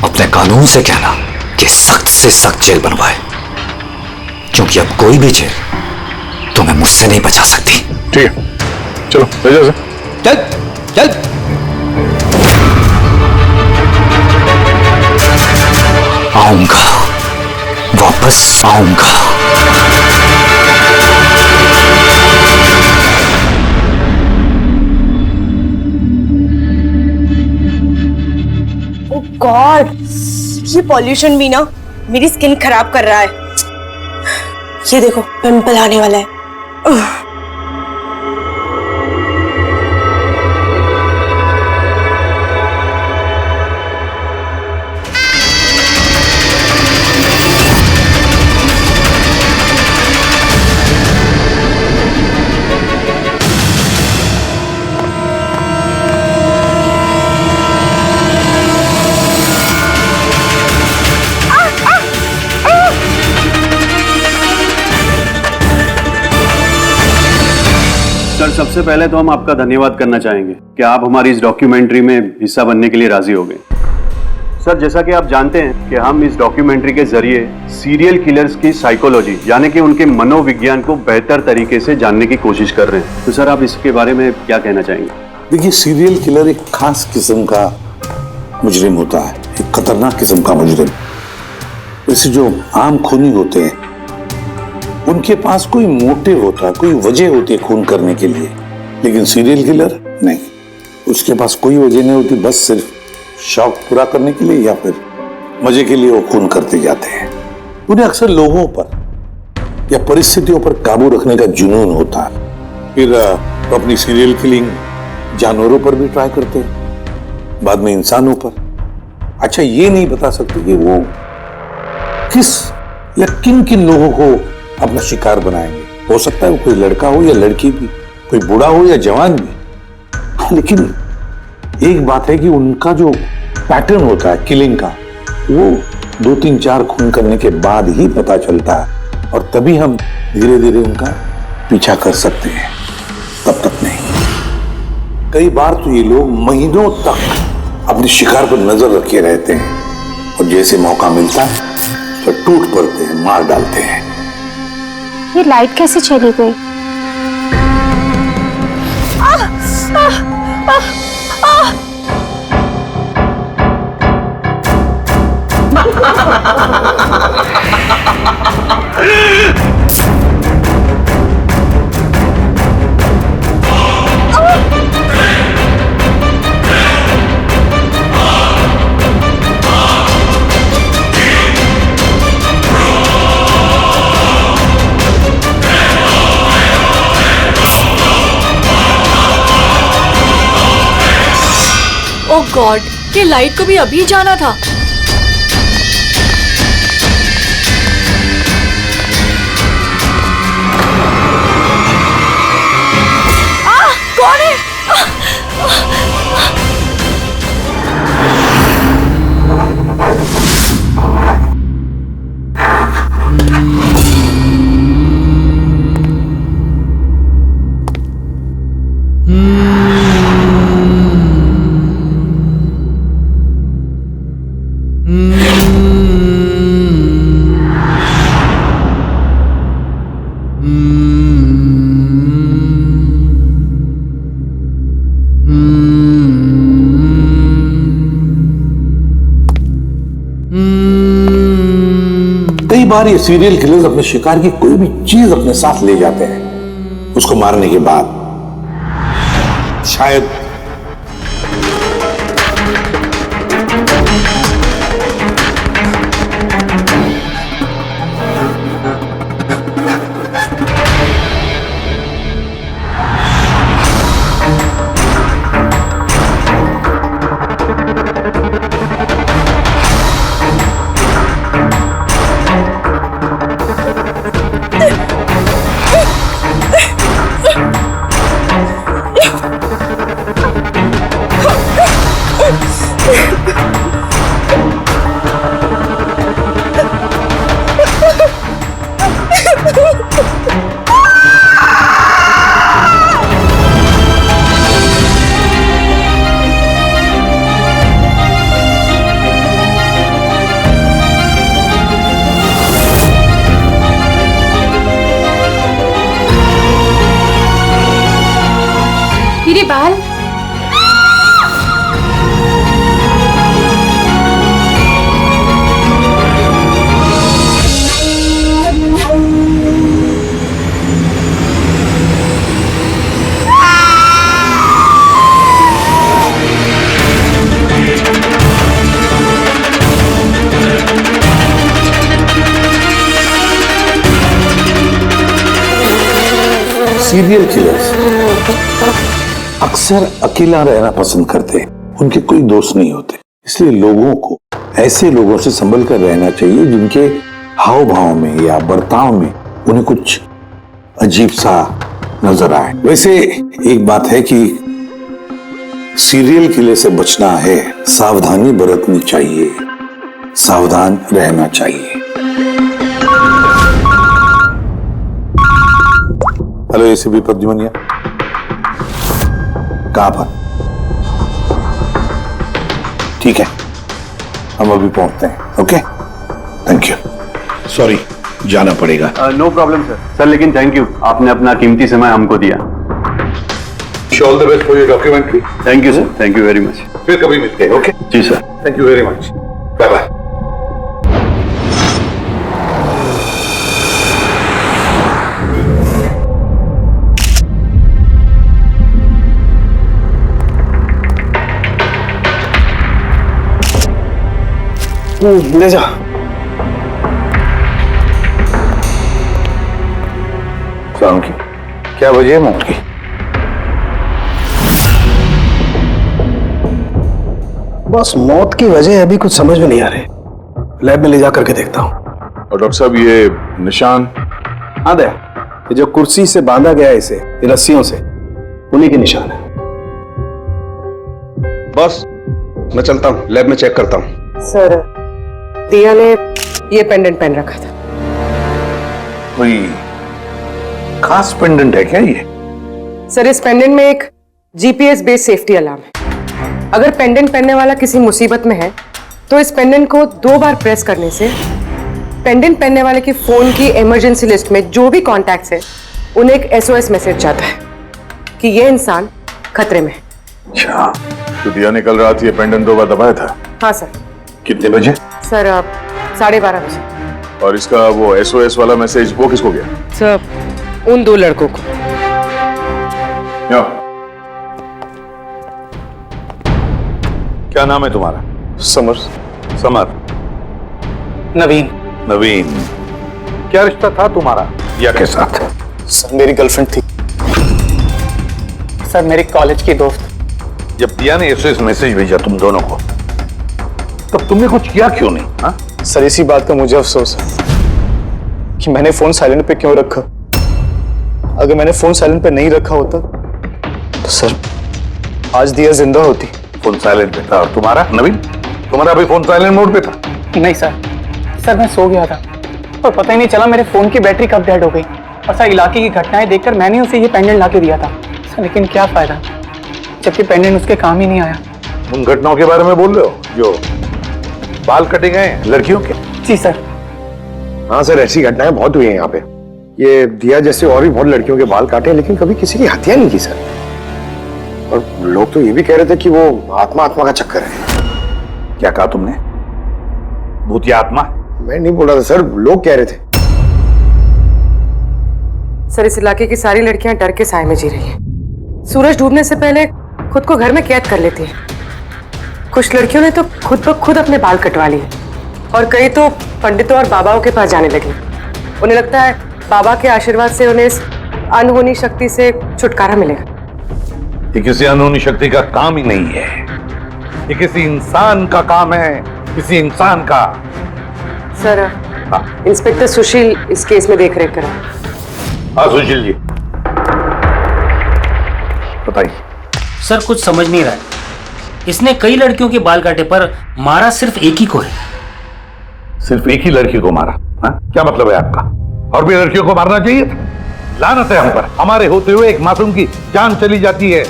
अपने कानून से कहना कि सख्त से सख्त जेल बनवाए, क्योंकि अब कोई भी जेल तुम्हें मुझसे नहीं बचा सकती। ठीक है, चलो ले जाओ सर। चल चल। आऊंगा, वापस आऊंगा। ओह गॉड, ये पॉल्यूशन भी ना मेरी स्किन खराब कर रहा है। ये देखो पिंपल आने वाला है। सर, सबसे पहले तो हम आपका धन्यवाद करना चाहेंगे कि आप हमारी इस डॉक्यूमेंट्री में हिस्सा बनने के लिए राजी हो गए। सर, जैसा कि आप जानते हैं कि हम इस डॉक्यूमेंट्री के जरिए सीरियल किलर्स की साइकोलॉजी यानी कि उनके मनोविज्ञान को बेहतर तरीके से जानने की कोशिश कर रहे हैं। तो सर, आप इसके बारे में क्या कहना चाहेंगे? देखिए, सीरियल किलर एक खास किस्म का मुजरिम होता है, एक खतरनाक किस्म का मुजरिम। वैसे जो आम खूनी होते हैं उनके पास कोई मोटिव होता है, कोई वजह होती है खून करने के लिए, लेकिन सीरियल किलर नहीं, उसके पास कोई वजह नहीं होती, बस सिर्फ शौक पूरा करने के लिए या फिर मजे के लिए वो खून करते जाते हैं। उन्हें अक्सर लोगों पर या परिस्थितियों पर काबू रखने का जुनून होता है। फिर अपनी सीरियल किलिंग जानवरों पर भी ट्राई करते हैं, बाद में इंसानों पर। अच्छा, ये नहीं बता सकते कि वो किस या किन किन लोगों को अपना शिकार बनाएंगे। हो सकता है वो कोई लड़का हो या लड़की भी, कोई बूढ़ा हो या जवान भी। लेकिन एक बात है कि उनका जो पैटर्न होता है किलिंग का, वो 2-3-4 खून करने के बाद ही पता चलता है, और तभी हम धीरे धीरे उनका पीछा कर सकते हैं, तब तक नहीं। कई बार तो ये लोग महीनों तक अपने शिकार पर नजर रखे रहते हैं, और जैसे मौका मिलता है तो टूट पड़ते हैं, मार डालते हैं। ये लाइट कैसे चली गई? ओह गॉड, ये लाइट को भी अभी जाना था। कौन है? कई बार ये सीरियल किलर्स अपने शिकार की कोई भी चीज अपने साथ ले जाते हैं। उसको मारने के बाद शायद सीरियल किलर्स अक्सर अकेला रहना पसंद करते हैं, उनके कोई दोस्त नहीं होते। इसलिए लोगों को ऐसे लोगों से संभल कर रहना चाहिए जिनके हाव भाव में या बर्ताव में उन्हें कुछ अजीब सा नजर आए। वैसे एक बात है कि सीरियल किलर से बचना है, सावधानी बरतनी चाहिए, सावधान रहना चाहिए। हेलो एसीपी प्रद्युमनिया, कहां पर? ठीक है, हम अभी पहुंचते हैं। Okay, thank you. सॉरी, जाना पड़ेगा। No problem sir. सर लेकिन थैंक यू, आपने अपना कीमती समय हमको दिया। All the best for your documentary. Thank you sir, thank you very much. फिर कभी मिलते हैं। Okay ji sir, thank you very much, bye bye. ले जा। शाम की क्या वजह है मौत की? बस मौत की वजह अभी कुछ समझ में नहीं आ रही। लैब में ले जा करके देखता हूँ। और डॉक्टर साहब ये निशान? हाँ दया, ये जो कुर्सी से बांधा गया है इसे, ये रस्सियों से, उन्हीं के निशान है। बॉस मैं चलता हूँ, लैब में चेक करता हूँ। सर, दिया ने ये पेंडेंट पहन रखा था। कोई खास पेंडेंट है क्या ये? सर, इस पेंडेंट में एक जीपीएस बेस्ड सेफ्टी अलार्म है। अगर पेंडेंट पहनने वाला किसी मुसीबत में है तो इस पेंडेंट को 2 बार प्रेस करने से पेंडेंट पहनने वाले की फोन की इमरजेंसी लिस्ट में जो भी कॉन्टैक्ट्स है उन्हें एक SOS मैसेज जाता है कि ये इंसान खतरे में है। अच्छा, तो दिया ने कल रात ये पेंडेंट 2 बार दबाया था? हाँ सर। कितने बजे? सर 12:30 बजे। और इसका वो SOS वाला मैसेज वो किसको गया? सर, उन 2 लड़कों को। क्या नाम है तुम्हारा? समर। समर। नवीन। नवीन। क्या रिश्ता था तुम्हारा दिया के साथ? सर, मेरी गर्लफ्रेंड थी। सर, मेरी कॉलेज की दोस्त। जब दिया ने SOS मैसेज भेजा तुम दोनों को, तब तुमने कुछ किया क्यों नहीं? हा? सर, इसी बात का मुझे अफसोस है कि मैंने फोन साइलेंट पे क्यों रखा। अगर मैंने फोन साइलेंट पे नहीं रखा होता तो सर आज दिया जिंदा होती। फोन साइलेंट पे था। और तुम्हारा नवीन, तुम्हारा भी फोन साइलेंट मोड पे था? नहीं सर, सर मैं सो गया था और पता ही नहीं चला मेरे फोन की बैटरी कब डेड हो गई। और सर, इलाके की घटनाएं देखकर मैंने उसे ये पेंडेंट ला के दिया था सर, लेकिन क्या फायदा जबकि पेंडेंट उसके काम ही नहीं आया। उन घटनाओं के बारे में बोल रहे हो जो बाल कटे गए लड़कियों के? जी सर। हाँ सर, ऐसी घटनाएं बहुत हुई हैं यहाँ पे। ये दिया जैसे और भी बहुत लड़कियों के बाल काटे, लेकिन कभी किसी की हत्या नहीं की सर। और लोग तो ये भी कह रहे थे कि वो आत्मा का चक्कर है। क्या कहा तुमने? भूत या आत्मा? मैं नहीं बोल रहा था सर, लोग कह रहे थे। सर, इस इलाके की सारी लड़कियां डर के साए में जी रही हैं। सूरज डूबने से पहले खुद को घर में कैद कर लेती हैं। कुछ लड़कियों ने तो खुद ब खुद अपने बाल कटवा लिए और कई तो पंडितों और बाबाओं के पास जाने लगी। उन्हें लगता है बाबा के आशीर्वाद से उन्हें इस अनहोनी शक्ति से छुटकारा मिलेगा। ये किसी अनहोनी शक्ति का काम ही नहीं है, ये किसी इंसान का काम है, किसी इंसान का। सर, इंस्पेक्टर सुशील इस केस में देख रेख करा। हाँ सुशील जी, बताइए। सर, कुछ समझ नहीं रहा है। इसने कई लड़कियों के बाल काटे पर मारा सिर्फ एक ही को है। सिर्फ एक ही लड़की को मारा? हा? क्या मतलब है आपका? और भी लड़कियों को मारना चाहिए था? लानत है हम पर, हमारे होते हुए एक मासूम की जान चली जाती है।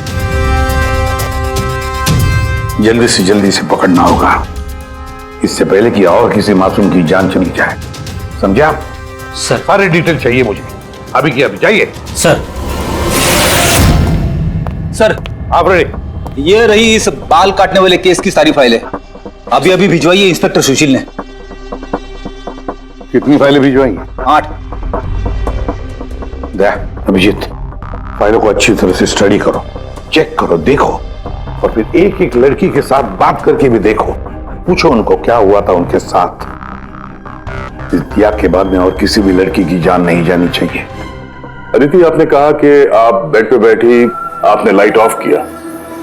जल्दी से पकड़ना होगा, इससे पहले कि और किसी मासूम की जान चली जाए। समझे आप? सर, सारे डिटेल चाहिए मुझे, अभी की अभी चाहिए। सर। सर, आप रेडी? ये रही इस बाल काटने वाले केस की सारी फाइलें। अभी भिजवाइए इंस्पेक्टर सुशील ने। कितनी फाइलें भिजवाई? 8। अभिजीत, फाइलों को अच्छी तरह से स्टडी करो, चेक करो, देखो, और फिर एक एक लड़की के साथ बात करके भी देखो। पूछो उनको क्या हुआ था उनके साथ। इस दिया के बाद में और किसी भी लड़की की जान नहीं जानी चाहिए। अदिति, आपने कहा कि आप बेड पे बैठी, आपने लाइट ऑफ किया,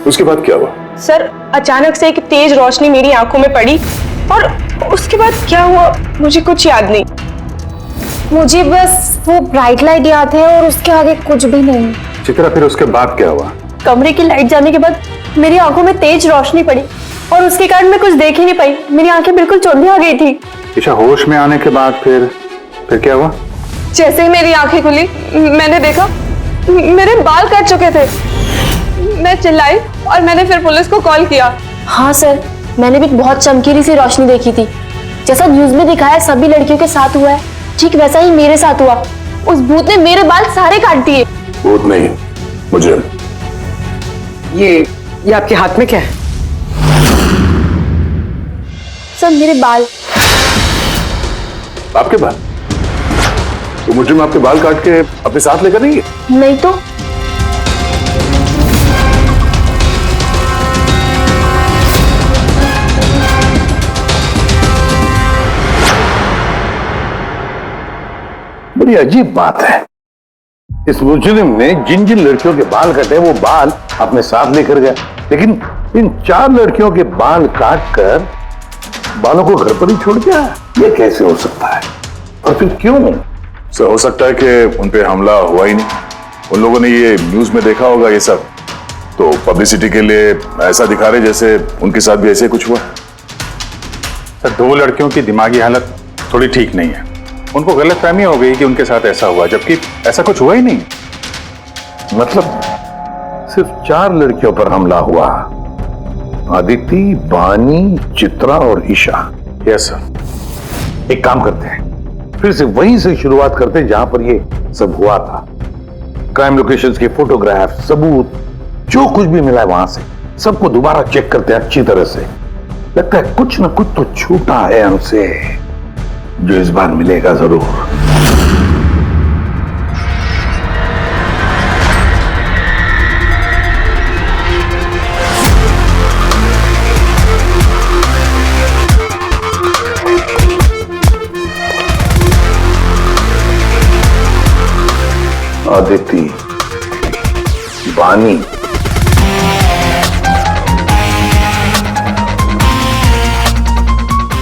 उसके बाद क्या हुआ? सर अचानक से एक तेज रोशनी मेरी आंखों में पड़ी और उसके बाद क्या हुआ मुझे कुछ याद नहीं। मुझे बस वो ब्राइट लाइट याद है और उसके आगे कुछ भी नहीं। चित्रा, फिर उसके बाद क्या हुआ? कमरे की लाइट जाने के बाद मेरी आंखों में तेज रोशनी पड़ी और उसके कारण मैं कुछ देख ही नहीं पाई। मेरी आंखें बिल्कुल चौंधी आ गई थी। ईशा, होश में आने के बाद फिर क्या हुआ? जैसे ही मेरी आंखें खुली मैंने देखा मेरे बाल कट चुके थे। मैं चिल्लाई और मैंने फिर पुलिस को कॉल किया। हाँ सर, मैंने भी बहुत चमकीली सी रोशनी देखी थी। जैसा न्यूज में दिखाया सभी लड़कियों के साथ हुआ है, ठीक वैसा ही मेरे साथ हुआ। उस भूत ने मेरे बाल सारे काट दिए। भूत नहीं, मुझे। ये आपके हाथ में क्या है? सर मेरे बाल। आपके बाल? तो मुझे आपके बाल काट के अपने साथ लेकर नहीं है? नहीं तो। बड़ी अजीब बात है, इस मुजरिम ने जिन जिन लड़कियों के बाल कटे वो बाल अपने साथ लेकर गया, लेकिन इन 4 लड़कियों के बाल काट कर बालों को घर पर ही छोड़ गया। ये कैसे हो सकता है और फिर क्यों? सर, हो सकता है कि उन पे हमला हुआ ही नहीं। उन लोगों ने ये न्यूज में देखा होगा ये सब, तो पब्लिसिटी के लिए ऐसा दिखा रहे जैसे उनके साथ भी ऐसे कुछ हुआ। सर, 2 लड़कियों की दिमागी हालत थोड़ी ठीक नहीं है। उनको गलतफहमी हो गई कि उनके साथ ऐसा हुआ, जबकि ऐसा कुछ हुआ ही नहीं। मतलब सिर्फ 4 लड़कियों पर हमला हुआ? अदिति, बानी, चित्रा और ईशा। Yes sir. एक काम करते हैं, फिर से वहीं से शुरुआत करते हैं जहां पर ये सब हुआ था। क्राइम लोकेशंस के फोटोग्राफ, सबूत, जो कुछ भी मिला है वहां से सबको दोबारा चेक करते हैं अच्छी तरह से। लगता है कुछ ना कुछ तो छूटा है हमसे, जो इस बार मिलेगा जरूर। अदिति, बानी,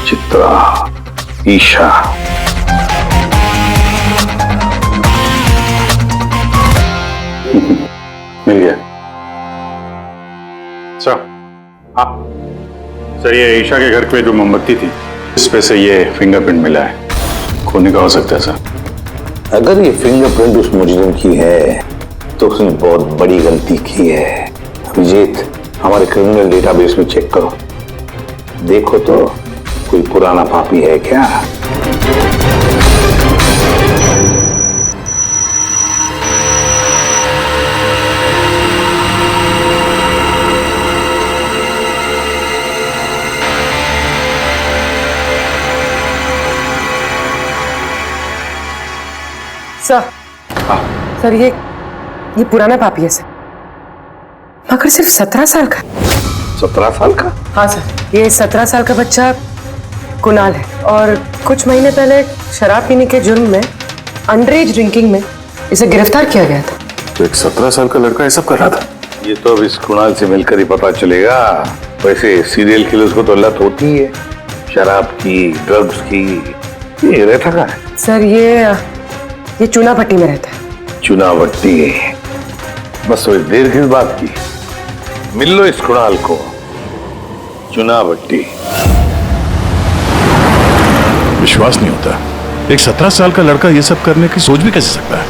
चित्रा, ईशा। मिल गया सर। हाँ सर, ये ईशा के घर पे जो मोमबत्ती थी इस पे से ये फिंगरप्रिंट मिला है। खूनी का हो सकता है सर। अगर ये फिंगरप्रिंट उस मुजरिम की है तो उसने बहुत बड़ी गलती की है। अभिजीत, हमारे क्रिमिनल डेटाबेस में चेक करो, देखो तो कोई पुराना पापी है क्या? सर ये पुराना पापी है सर, मगर सिर्फ 17 साल का। 17 साल का? हाँ सर, ये 17 साल का बच्चा कुणाल है और कुछ महीने पहले शराब पीने के जुर्म में, अंडर एज ड्रिंकिंग में इसे गिरफ्तार किया गया था। तो एक 17 साल का लड़का ये सब कर रहा था? ये तो अब इस कुणाल से मिलकर ही पता चलेगा। वैसे सीरियल किलर्स को तो लत होती है शराब की, ड्रग्स की। ये रहता कहाँ है? सर ये चूना भट्टी में रहता है। चूना भट्टी? बस थोड़ी देर किस बात की, मिल लो इस कुणाल को। चूना भट्टी। विश्वास नहीं होता, एक 17 साल का लड़का ये सब करने की सोच भी कैसे सकता है?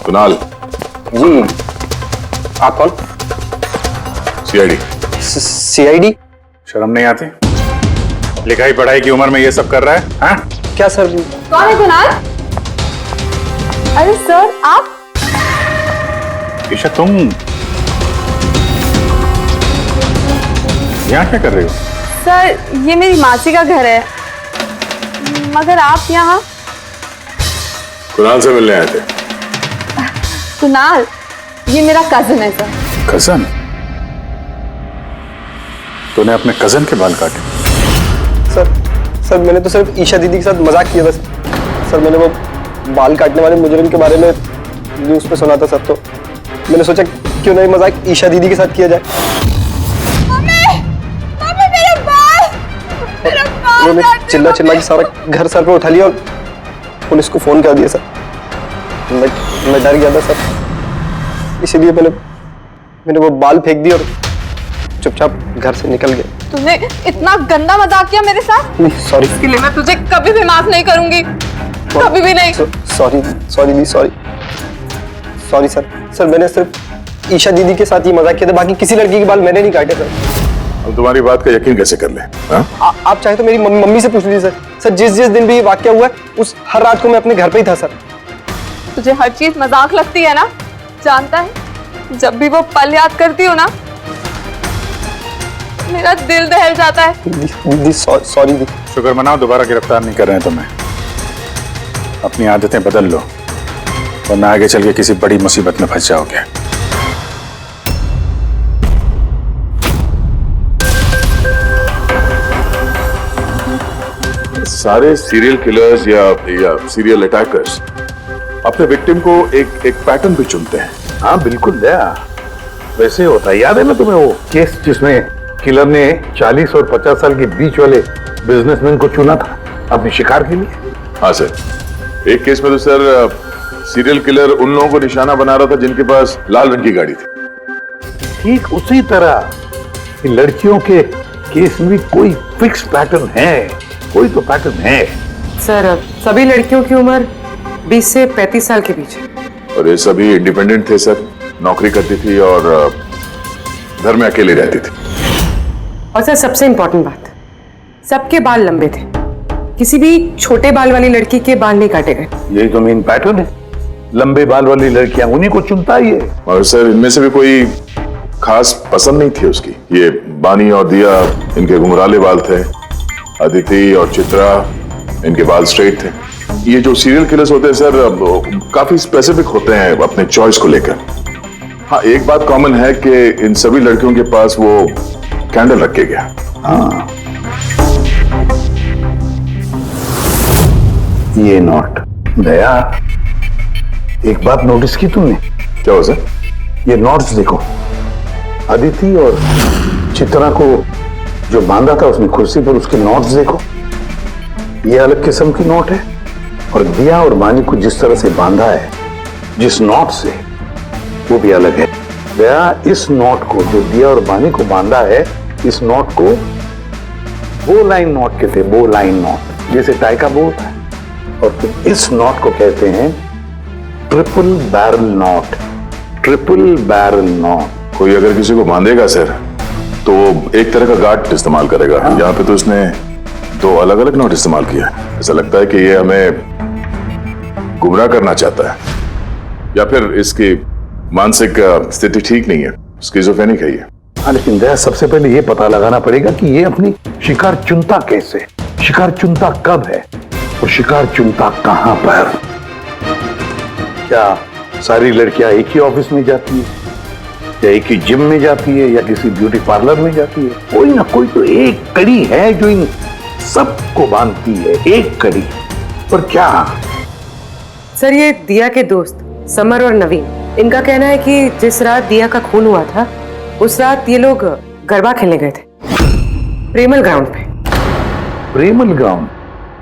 कुणाल जी। आप कौन? सीआईडी। सीआईडी? शर्म नहीं आती? लिखाई पढ़ाई की उम्र में ये सब कर रहा है? हाँ? क्या सर? कौन है कुणाल? अरे सर आप? ईशा, तुम यहाँ क्या कर रहे हो? सर ये मेरी मासी का घर है, मगर आप यहाँ? कुणाल से मिलने आए थे। कुणाल ये मेरा कजिन है सर। कजन? तूने अपने कजन के बाल काटे? सर मैंने तो सिर्फ ईशा दीदी के साथ मजाक किया बस। सर मैंने वो बाल काटने वाले मुजरिम के बारे में न्यूज़ पे सुना था सर, तो मैंने सोचा क्यों नहीं मजाक ईशा दीदी के साथ किया जाए। उन्होंने चिल्ला के सारा घर सर पे उठा लिया और पुलिस को फोन कर दिया सर। मैं डर गया था सर, इसीलिए मैंने वो बाल फेंक दिए और चुपचाप घर से निकल गया। तूने इतना गंदा मजाक किया मेरे साथ? सॉरी। इसके लिए मैं तुझे कभी भी माफ नहीं करूंगी, कभी भी नहीं। सॉरी दी, सॉरी सर मैंने सिर्फ ईशा दीदी के साथ ही मजाक किया था, बाकी किसी लड़की के बाल मैंने नहीं काटे सर। हम तुम्हारी बात का यकीन कैसे कर ले? आप चाहे तो मेरी मम्मी से पूछ लीजिए सर। जिस दिन भी ये वाकया हुआ है उस हर रात को मैं अपने घर पे ही था सर। तुझे हर चीज मजाक लगती है ना, जानता है जब भी वो पल याद करती हो ना मेरा दिल दहल जाता है। दीदी सॉरी दी। शुक्र मनाओ दोबारा गिरफ्तार नहीं कर रहे हैं तुम्हें। अपनी आदतें बदल लो वरना आगे चल के किसी बड़ी मुसीबत में फंस जाओगे। सारे सीरियल किलर्स या सीरियल अटैकर्स अपने विक्टिम को एक पैटर्न भी चुनते हैं। हाँ बिल्कुल दया, वैसे होता है। याद है ना तुम्हें वो केस जिसमें किलर ने 40 और 50 साल के बीच वाले बिजनेसमैन को चुना था अपने शिकार के लिए? हाँ सर, एक केस में तो सर सीरियल किलर उन लोगों को निशाना बना रहा था जिनके पास लाल रंग की गाड़ी थी। ठीक उसी तरह लड़कियों के केस में कोई फिक्स पैटर्न है, कोई तो पैटर्न है। सर सभी लड़कियों की उम्र 20 से 35 साल के बीच है। और ये सभी इंडिपेंडेंट थे सर, नौकरी करती थी और घर में अकेले रहती थी। और सर सबसे इंपॉर्टेंट बात, सबके बाल लंबे थे, किसी भी छोटे बाल वाली लड़की के बाल नहीं काटे गए। यही तो मेन पैटर्न है, लंबे बाल वाली लड़कियां उन्हीं को चुनता ही है। और सर इनमें से भी कोई खास पसंद नहीं थी उसकी। ये बानी और दिया, इनके घुंघराले बाल थे। अदिति और चित्रा, इनके बाल स्ट्रेट थे। ये जो सीरियल किलर्स होते हैं सर काफी स्पेसिफिक होते हैं अपने चॉइस को लेकर। हाँ एक बात कॉमन है कि इन सभी लड़कियों के पास वो कैंडल रख के गया। हाँ ये नोट दया, एक बात नोटिस की तुमने? क्या हो सर? ये नोट्स देखो, अदिति और चित्रा को जो बांधा था उसने कुर्सी पर, उसके नोट्स देखो, ये अलग किस्म की नोट है। और दिया और बानी को जिस तरह से बांधा है जिस नोट से, वो भी अलग है। दया इस नोट को, जो दिया और बानी को बांधा है, इस नोट को बो लाइन नोट कहते हैं। बो लाइन नोट जैसे टाई का बो होता है, और फिर इस नोट को कहते हैं triple barrel note. Triple barrel note. कोई अगर किसी को बांधेगा सर तो एक तरह का गार्ड इस्तेमाल करेगा। यहाँ पे तो इसने दो अलग अलग नोट इस्तेमाल किया। ऐसा लगता है कि ये हमें गुमराह करना चाहता है, या फिर इसकी मानसिक स्थिति ठीक नहीं है, स्किज़ोफ्रेनिक है ये। हाँ लेकिन दया सबसे पहले ये पता लगाना पड़ेगा कि ये अपनी शिकार चुनता कैसे, शिकार चुनता कब है और शिकार चुनता कहां पर। क्या सारी लड़कियां एक ही ऑफिस में जाती है, या एक ही जिम में जाती है, या किसी ब्यूटी पार्लर में जाती है? कोई ना कोई तो एक कड़ी है जो इन सबको बांधती है, एक कड़ी। पर क्या? सर ये दिया के दोस्त समर और नवीन, इनका कहना है कि जिस रात दिया का खून हुआ था उस रात ये लोग गरबा खेलने गए थे प्रेमल ग्राउंड पे। प्रेमल ग्राउंड?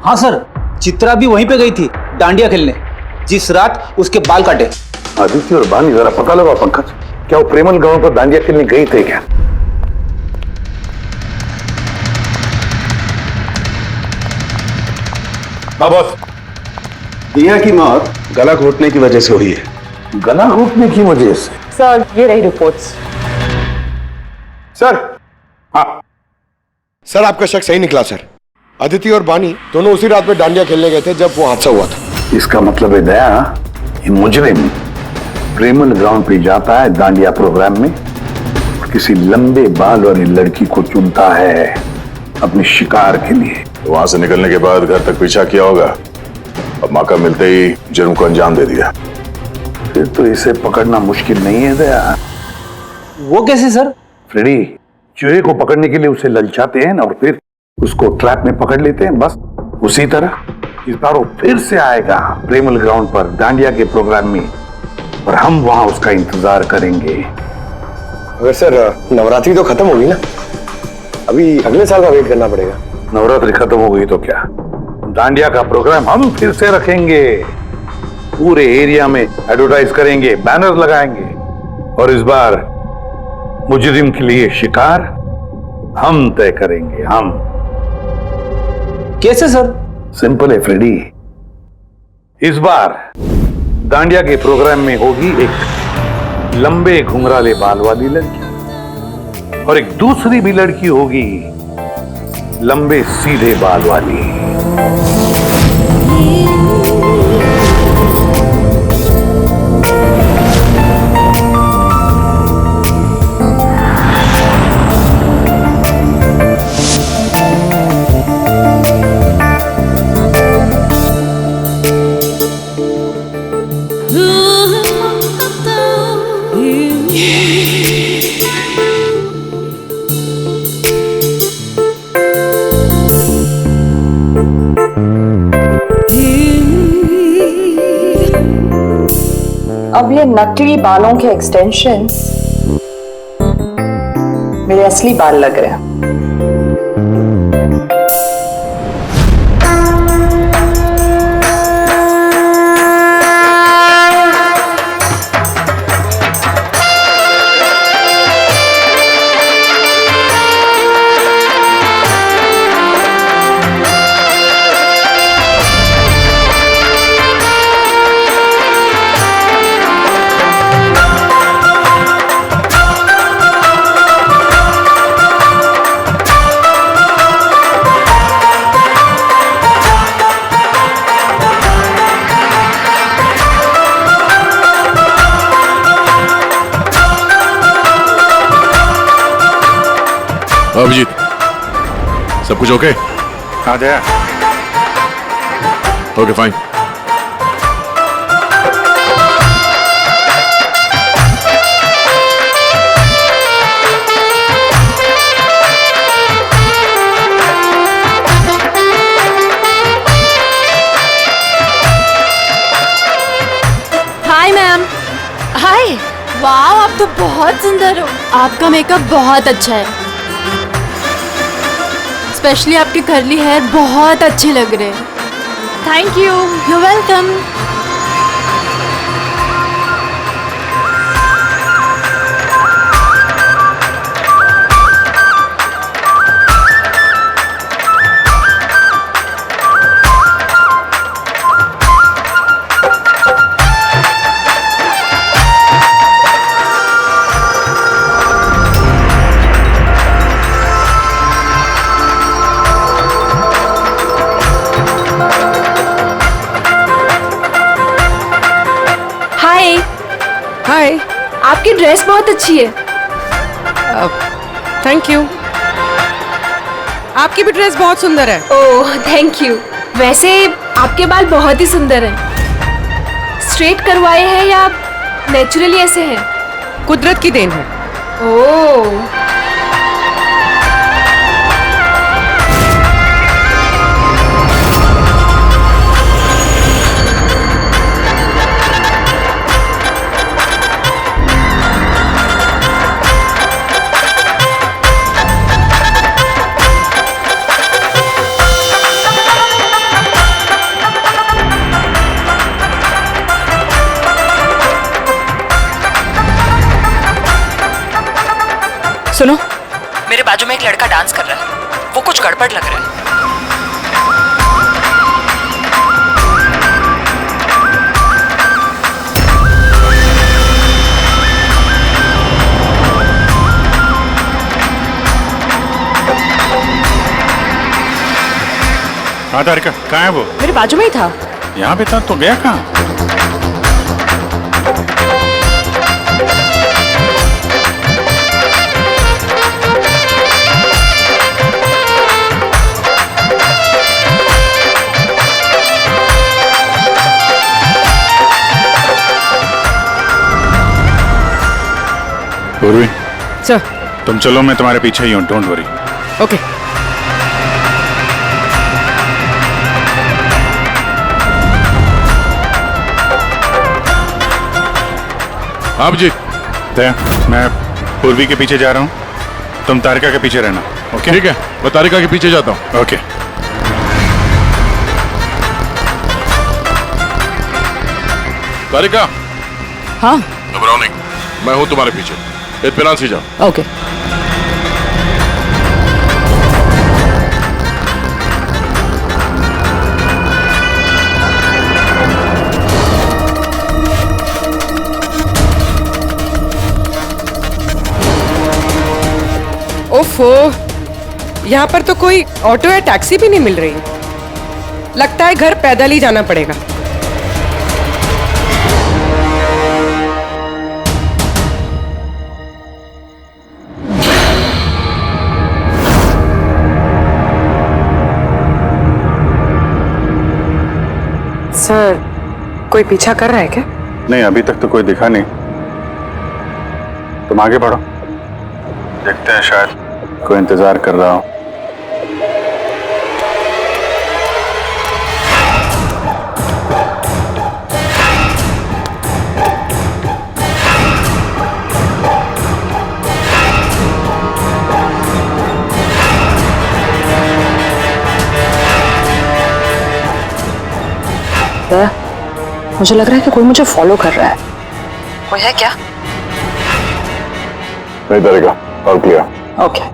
हाँ सर, चित्रा भी वहीं पे गई थी डांडिया खेलने जिस रात उसके बाल काटे। आदित्य और बानी जरा पता लगा पंकज, क्या वो प्रेमल ग्राउंड पर डांडिया खेलने गए थे क्या? हाँ बॉस, दिया की मौत गला घोटने की वजह से हुई है। गला घोटने की वजह से? सर ये रही रिपोर्ट्स। सर हाँ सर, आपका शक सही निकला सर। अदिति और बानी दोनों उसी रात में डांडिया खेलने गए थे जब वो हादसा हुआ था। इसका मतलब है दया, ये मुजरिम प्रेमल ग्राउंड पे जाता है डांडिया प्रोग्राम में, किसी लंबे बाल वाली लड़की को चुनता है अपने शिकार के लिए। वहां से निकलने के बाद घर तक पीछा किया होगा, अब मौका मिलते ही जुर्म को अंजाम दे दिया। फिर तो इसे पकड़ना मुश्किल नहीं है दया। वो कैसे सर? फ्रेडी, चूहे को पकड़ने के लिए उसे ललचाते हैं और फिर उसको ट्रैप में पकड़ लेते हैं, बस उसी तरह इस बार वो फिर से आएगा प्रेमल ग्राउंड पर दांडिया के प्रोग्राम में, और हम वहां उसका इंतजार करेंगे। अगर सर नवरात्रि तो खत्म होगी ना, अभी अगले साल का वेट करना पड़ेगा। नवरात्रि खत्म हो गई तो क्या, दांडिया का प्रोग्राम हम फिर से रखेंगे, पूरे एरिया में एडवर्टाइज करेंगे, बैनर लगाएंगे, और इस बार मुजरिम के लिए शिकार हम तय करेंगे। हम कैसे सर? सिंपल है फ्रेडी, इस बार दांडिया के प्रोग्राम में होगी एक लंबे घुंघराले बाल वाली लड़की, और एक दूसरी भी लड़की होगी लंबे सीधे बाल वाली। अब ये नकली बालों के एक्सटेंशंस मेरे असली बाल लग रहे हैं। अभिजीत, सब कुछ ओके? हाँ Jaya. Okay fine. Hi ma'am. Hi. वाह, आप तो बहुत सुंदर हो। आपका मेकअप बहुत अच्छा है, स्पेशली आपके कर्ली हेयर बहुत अच्छे लग रहे हैं। Thank you. You welcome. Hi, आपकी ड्रेस बहुत अच्छी है। Thank you. आपकी भी ड्रेस बहुत सुंदर है। Oh thank you. वैसे आपके बाल बहुत ही सुंदर हैं। स्ट्रेट करवाए हैं या नेचुरली ऐसे हैं? कुदरत की देन है। ओह सुनो, मेरे बाजू में एक लड़का डांस कर रहा है, वो कुछ गड़बड़ लग रहा है। हाँ तारिका, कहाँ है वो? मेरे बाजू में ही था। यहाँ पे था तो गया कहाँ? पूर्वी, सर, तुम चलो, मैं तुम्हारे पीछे ही हूं, डोंट वरी। ओके। आप जी, मैं पूर्वी के पीछे जा रहा हूं, तुम तारिका के पीछे रहना। ओके ठीक है, मैं तारिका के पीछे जाता हूं। ओके। तारिका, हाँ घबराओ नहीं, मैं हूं तुम्हारे पीछे, इत्मीनान से जाओ। ओके। ओफो, यहाँ पर तो कोई ऑटो या टैक्सी भी नहीं मिल रही। लगता है घर पैदल ही जाना पड़ेगा। सर, कोई पीछा कर रहा है क्या? नहीं, अभी तक तो कोई दिखा नहीं। तुम आगे बढ़ो, देखते हैं, शायद कोई इंतजार कर रहा हो। मुझे लग रहा है कि कोई मुझे फॉलो कर रहा है। कोई है क्या? नहीं डरेगा, और क्लियर। ओके।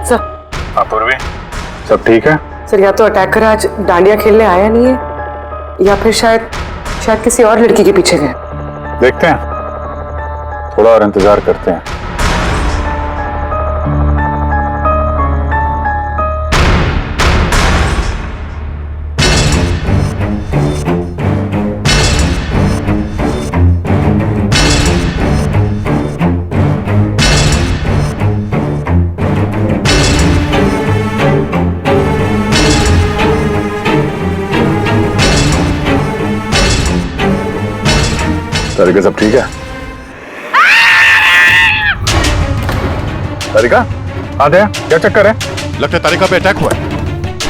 सर। हाँ पूर्वी, सब ठीक है? सर, या तो अटैकर आज डांडिया खेलने आया नहीं है, या फिर शायद किसी और लड़की के पीछे गए। देखते हैं, थोड़ा और इंतजार करते हैं। तारिका, सब ठीक है? तारिका, आते हैं, क्या चक्कर है? लगता है तारिका पे अटैक हुआ है।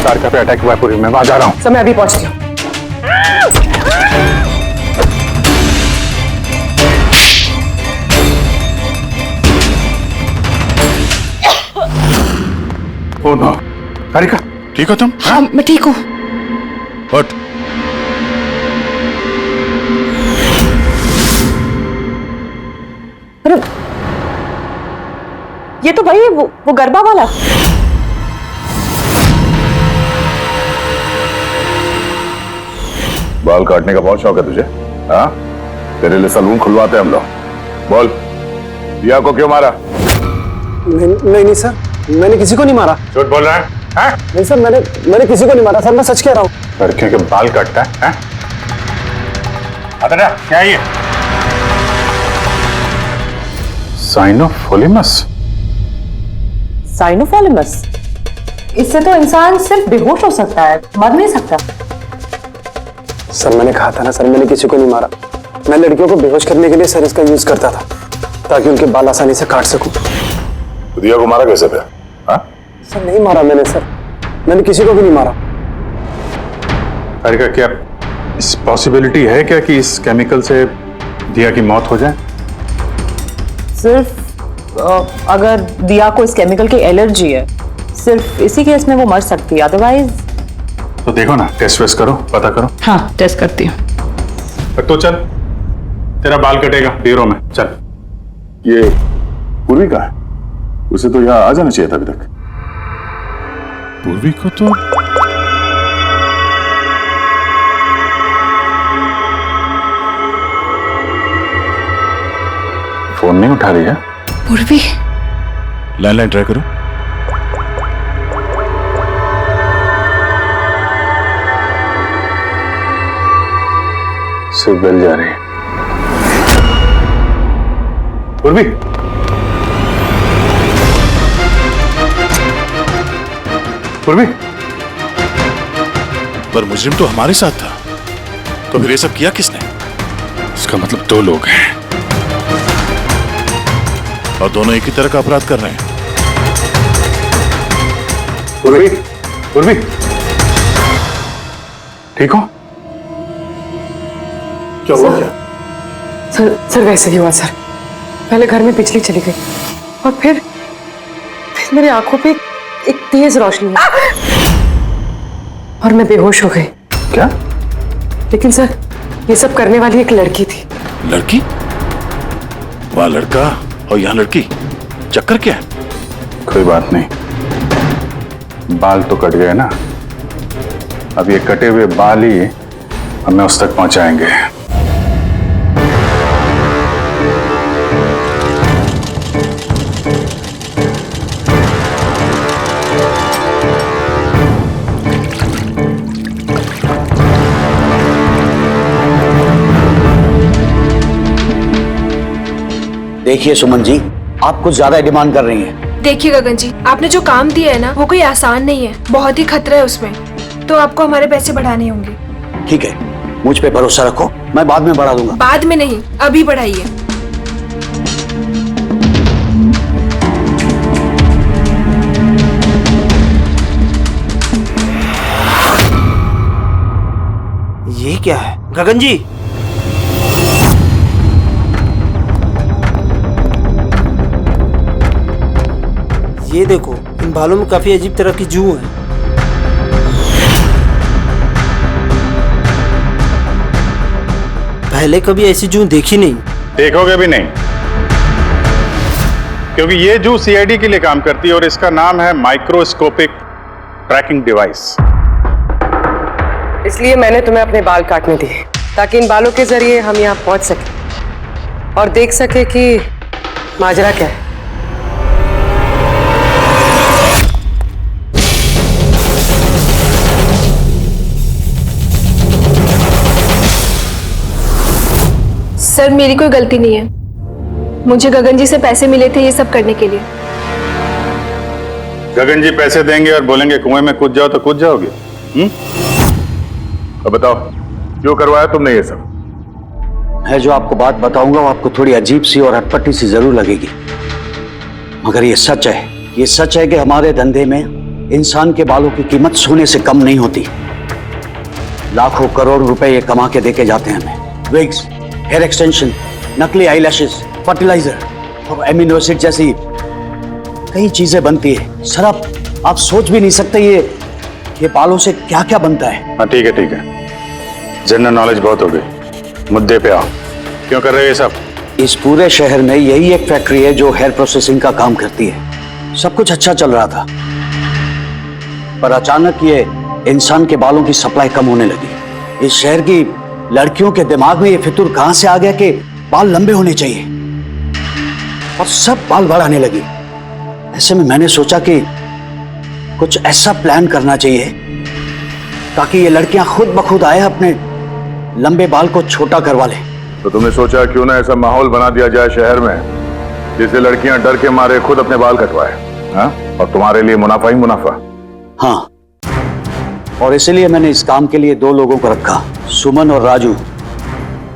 तारिका पे अटैक हुआ है पूरी, मैं वहां जा रहा हूं। सर, मैं अभी पहुंचती हूँ। ओ नो, तारिका, ठीक हो तुम? हाँ, मैं ठीक हूँ। हट। अरे, ये तो भाई वो गरबा वाला। बाल काटने का बहुत शौक है तुझे? हाँ, तेरे लिए सलून खुलवाते हैं हम लोग। बोल, दिया को क्यों मारा? नहीं सर, मैंने किसी को नहीं मारा। झूठ बोल रहा है? हाँ? नहीं सर, मैंने किसी को नहीं मारा सर, मैं सच कह रहा हूँ। लड़कियों के बाल काटता है? अतरा, क्या है ये? साइनोफोलिमस। साइनोफोलिमस? इससे तो इंसान सिर्फ बेहोश हो सकता है, मर नहीं सकता। सर, मैंने कहा था ना सर, मैंने किसी को नहीं मारा। मैं लड़कियों को बेहोश करने के लिए सर इसका यूज करता था, ताकि उनके बाल आसानी से काट सकूं। तो दिया को मारा कैसे पे? हाँ? सर, नहीं मारा मैंने सर, मैंने किसी को भी नहीं मारा। तारिका, क्या इस पॉसिबिलिटी है क्या कि इस केमिकल से दिया की मौत हो जाए? सिर्फ अगर दिया को इस केमिकल की एलर्जी है, सिर्फ इसी केस में वो मर सकती है, अदरवाइज। तो देखो ना, टेस्ट वेस्ट करो, पता करो। हाँ, टेस्ट करती हूँ। तो चल, तेरा बाल कटेगा ब्यूरो में, चल। ये पूर्वी का है, उसे तो यहाँ आ जाना चाहिए था अभी तक। पूर्वी को तो फोन नहीं उठा रही है। पूर्वी, लैंडलाइन ट्राई करो। सिर्फ बेल जा रही है। पूर्वी, पूर्वी, पर मुजरिम तो हमारे साथ था, तो फिर ये सब किया किसने? इसका मतलब दो लोग हैं और दोनों एक ही तरह का अपराध कर रहे हैं। पूर्वी, पूर्वी, ठीक हो? क्या हुआ क्या? सर वैसे ही हुआ सर। पहले घर में बिजली चली गई और फिर मेरी आंखों पे एक तेज रोशनी आई और मैं बेहोश हो गई। क्या? लेकिन सर ये सब करने वाली एक लड़की थी। लड़की? वह लड़का और यहाँ लड़की, चक्कर क्या है? कोई बात नहीं, बाल तो कट गए ना, अब ये कटे हुए बाल ही हमें उस तक पहुंचाएंगे। देखिए सुमन जी, आप कुछ ज्यादा डिमांड कर रही हैं। देखिए गगन जी, आपने जो काम दिया है ना वो कोई आसान नहीं है, बहुत ही खतरा है उसमें, तो आपको हमारे पैसे बढ़ाने होंगे। ठीक है, मुझ पे भरोसा रखो, मैं बाद में बढ़ा दूंगा। बाद में नहीं, अभी बढ़ाइए। ये क्या है गगन जी? ये देखो, इन बालों में काफी अजीब तरह की जू है। पहले कभी ऐसी जू देखी नहीं। देखोगे भी नहीं, क्योंकि ये जू सीआईडी के लिए काम करती है और इसका नाम है माइक्रोस्कोपिक ट्रैकिंग डिवाइस। इसलिए मैंने तुम्हें अपने बाल काटने दिए ताकि इन बालों के जरिए हम यहाँ पहुंच सके और देख सके कि माजरा क्या है। सर मेरी कोई गलती नहीं है, मुझे गगन जी से पैसे मिले थे ये सब करने के लिए। गगन जी पैसे देंगे और बोलेंगे कुएं में कूद जाओ तो कूद जाओगे? अब बताओ, क्यों करवाया तुमने ये सब? मैं जो आपको बात बताऊंगा वो आपको थोड़ी अजीब सी और अटपटी सी जरूर लगेगी, मगर ये सच है। ये सच है कि हमारे धंधे में इंसान के बालों की कीमत सोने से कम नहीं होती। लाखों करोड़ रुपए ये कमा के देके जाते हैं हमें। विग्स, हेयर एक्सटेंशन, नकली आईलैशेस, फर्टिलाइजर और एमिनो एसिड जैसी कई चीजें बनती है। सर आप सोच भी नहीं सकते ये बालों से क्या क्या बनता है। हाँ ठीक है, जनरल नॉलेज बहुत हो गई, मुद्दे पे आओ। क्यों कर रहे हो ये सब? इस पूरे शहर में यही एक फैक्ट्री है जो हेयर प्रोसेसिंग का काम करती है। सब कुछ अच्छा चल रहा था, पर अचानक ये इंसान के बालों की सप्लाई कम होने लगी। इस शहर की लड़कियों के दिमाग में ये फितूर कहां से आ गया कि बाल लंबे होने चाहिए, और सब बाल बढ़ाने लगी। ऐसे में मैंने सोचा कि कुछ ऐसा प्लान करना चाहिए ताकि ये लड़कियां खुद ब खुद आए अपने लंबे बाल को छोटा करवा ले। तो तुमने सोचा क्यों ना ऐसा माहौल बना दिया जाए शहर में जिससे लड़कियां डर के मारे खुद अपने बाल कटवाए, हाँ? और तुम्हारे लिए मुनाफा ही मुनाफा। हाँ, और इसलिए मैंने इस काम के लिए दो लोगों को रखा, सुमन और राजू।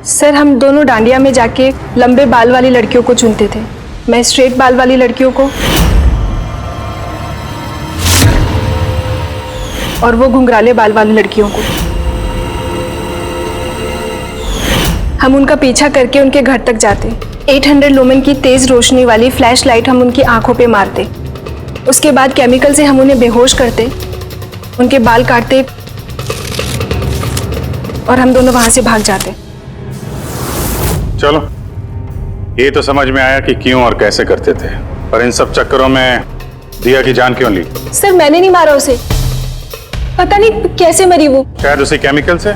सर हम दोनों डांडिया में जाके लंबे बाल वाली लड़कियों को चुनते थे, मैं स्ट्रेट बाल वाली लड़कियों को और वो घुंघराले बाल वाली लड़कियों को। हम उनका पीछा करके उनके घर तक जाते, 800 लुमेन की तेज रोशनी वाली फ्लैश लाइट हम उनकी आंखों पे मारते, उसके बाद केमिकल से हम उन्हें बेहोश करते, उनके बाल काटते और हम दोनों वहां से भाग जाते। चलो, ये तो समझ में आया कि क्यों और कैसे करते थे, पर इन सब चक्करों में दिया की जान क्यों ली? सर मैंने नहीं मारा उसे, पता नहीं कैसे मरी वो। शायद उसी केमिकल से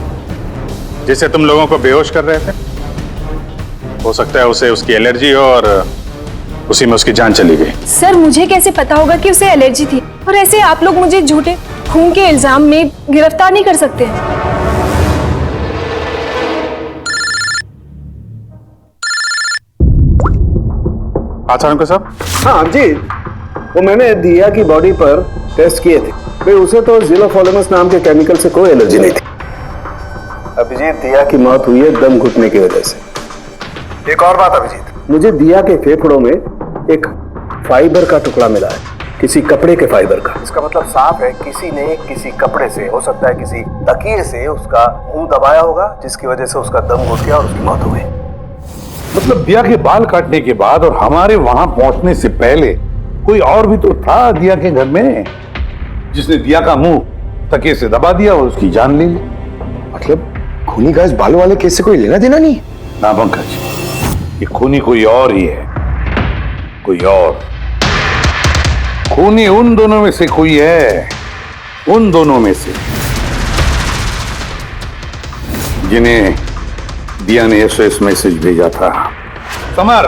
जिससे तुम लोगों को बेहोश कर रहे थे। हो सकता है उसे उसकी एलर्जी हो और उसी में उसकी जान चली गई। सर मुझे कैसे पता होगा कि उसे एलर्जी थी, और ऐसे आप लोग मुझे झूठे खून के इल्जाम में गिरफ्तार नहीं कर सकते हैं। अच्छा अंकल साहब। हाँ अभिजीत, वो मैंने दिया की बॉडी पर टेस्ट किए थे भाई, उसे तो जिलोफॉर्मेस नाम के केमिकल से कोई एलर्जी नहीं थी। अभिजीत, दिया की मौत हुई है दम घुटने की वजह से। एक और बात अभिजीत, मुझे दिया के फेफड़ों में एक फाइबर का टुकड़ा मिला है, किसी कपड़े के फाइबर का। इसका मतलब साफ है किसी ने किसी कपड़े से, हो सकता है किसी तकिए से, उसका मुंह दबाया होगा, जिसकी वजह से उसका दम घुट गया और उसकी मौत हो गई। मतलब दिया के बाल काटने के बाद और हमारे वहां पहुंचने से पहले कोई और भी तो था दिया के घर में, जिसने दिया का मुंह तकिए से दबा दिया और उसकी जान ले ली। मतलब खूनी का इस बालों वाले केस से कोई लेना देना नहीं? ना पंकज, ये खूनी कोई और ही है, कोई और। खूनी उन दोनों में से कोई है, उन दोनों में से जिन्हें दिया ने एसओएस मैसेज भेजा था। समर,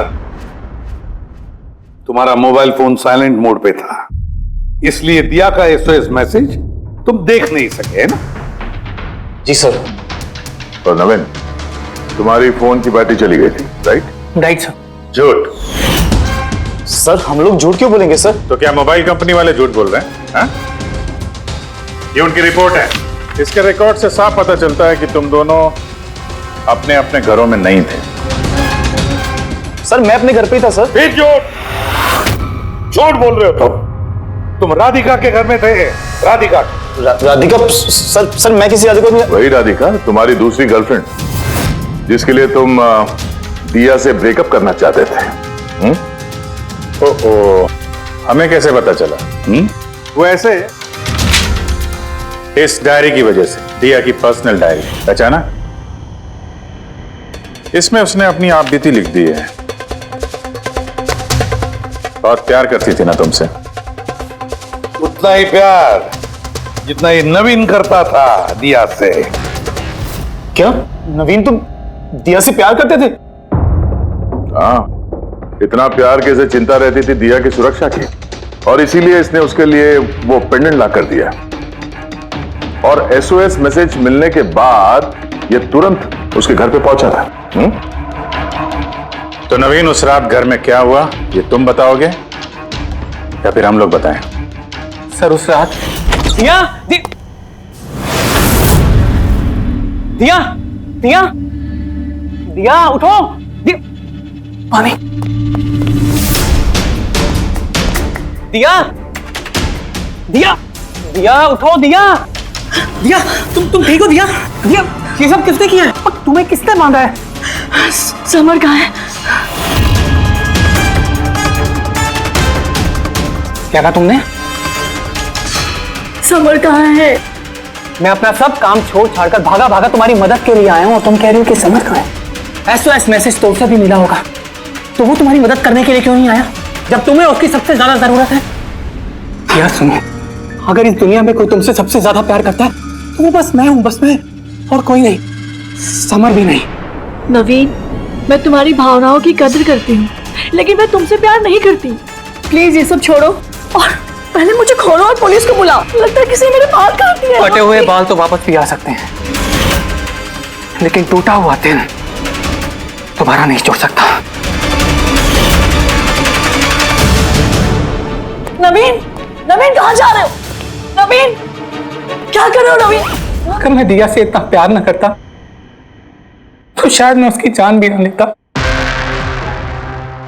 तुम्हारा मोबाइल फोन साइलेंट मोड पे था, इसलिए दिया का एसओएस मैसेज तुम देख नहीं सके, है ना? जी सर। तो नवीन, तुम्हारी फोन की बैटरी चली गई थी, राइट? Right sir. झूठ। सर हम लोग झूठ क्यों बोलेंगे सर? तो क्या मोबाइल कंपनी वाले झूठ बोल रहे हैं? हाँ? ये उनकी रिपोर्ट है। इसके रिकॉर्ड से साफ पता चलता है कि तुम दोनों अपने अपने घरों में नहीं थे। सर मैं अपने घर पे ही था सर। फिर झूठ बोल रहे हो तुम राधिका के घर में थे। राधिका राधिका सर मैं किसी राधिका में। वही राधिका, तुम्हारी दूसरी गर्लफ्रेंड, जिसके लिए तुम दिया से ब्रेकअप करना चाहते थे। ओह, हमें कैसे पता चला? वो ऐसे, इस डायरी की वजह से, दिया की पर्सनल डायरी, पहचाना? इसमें उसने अपनी आप बीती लिख दी है। बहुत प्यार करती थी ना तुमसे। उतना ही प्यार जितना ये नवीन करता था दिया से। क्या नवीन तुम दिया से प्यार करते थे? हाँ, इतना प्यार के इसे चिंता रहती थी दिया की सुरक्षा की, और इसीलिए इसने उसके लिए वो पेंडेंट ला कर दिया। और एसओएस मैसेज मिलने के बाद ये तुरंत उसके घर पे पहुंचा था। तो नवीन, उस रात घर में क्या हुआ ये तुम बताओगे या फिर हम लोग बताएं? सर उस रात दिया दिया दिया दिया उठो। पानी। दिया दिया दिया उठो। दिया दिया तुम ठीक हो? दिया दिया ये सब किसने किया है? तुम्हें किसने बांधा है? समर कहाँ है? क्या कहा तुमने? समर कहाँ है? मैं अपना सब काम छोड़ छाड़कर भागा भागा तुम्हारी मदद के लिए आया हूं और तुम कह रही हो कि समर कहाँ है? एसओएस मैसेज तो उसे भी मिला होगा, तो वो तुम्हारी मदद करने के लिए क्यों नहीं आया जब तुम्हें उसकी सबसे ज्यादा जरूरत है? यार सुनो, अगर इस दुनिया में कोई तुमसे सबसे ज्यादा प्यार करता है तो वो बस मैं हूं, बस मैं, और कोई नहीं, समर भी नहीं। नवीन, मैं तुम्हारी भावनाओं की कदर करती हूँ, लेकिन मैं तुमसे प्यार नहीं करती। प्लीज ये सब छोड़ो और पहले मुझे खोलो और पुलिस को बुलाओ। लगता है किसी ने मेरे बाल काट दिए। कटे हुए बाल तो वापस भी आ सकते हैं, लेकिन टूटा हुआ दिल दोबारा नहीं जोड़ सकता। नवीन, नवीन कहाँ जा रहे हो? नवीन, क्या कर रहे हो नवीन? अगर मैं दिया से इतना प्यार न करता तो शायद मैं उसकी जान भी न लेता।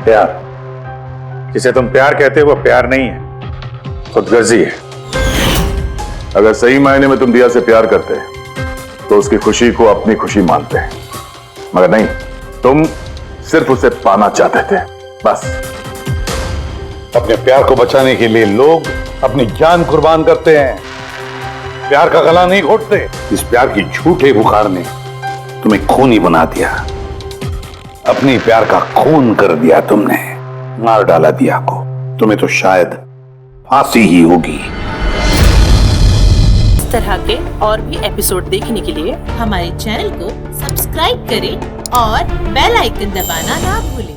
प्यार, जिसे तुम प्यार कहते हो वो प्यार नहीं है, खुदगर्जी है। अगर सही मायने में तुम दिया से प्यार करते तो उसकी खुशी को अपनी खुशी मानते, मगर नहीं, तुम सिर्फ उसे पाना चाहते थे, बस। अपने प्यार को बचाने के लिए लोग अपनी जान कुर्बान करते हैं, प्यार का गला नहीं घोटते। इस प्यार की झूठे बुखार ने तुम्हें खूनी बना दिया, अपनी प्यार का खून कर दिया तुमने, मार डाला दिया को। तुम्हें तो शायद फांसी ही होगी। इस तरह के और भी एपिसोड देखने के लिए हमारे चैनल को सब्सक्राइब करें और बेल आइकन दबाना ना भूलें।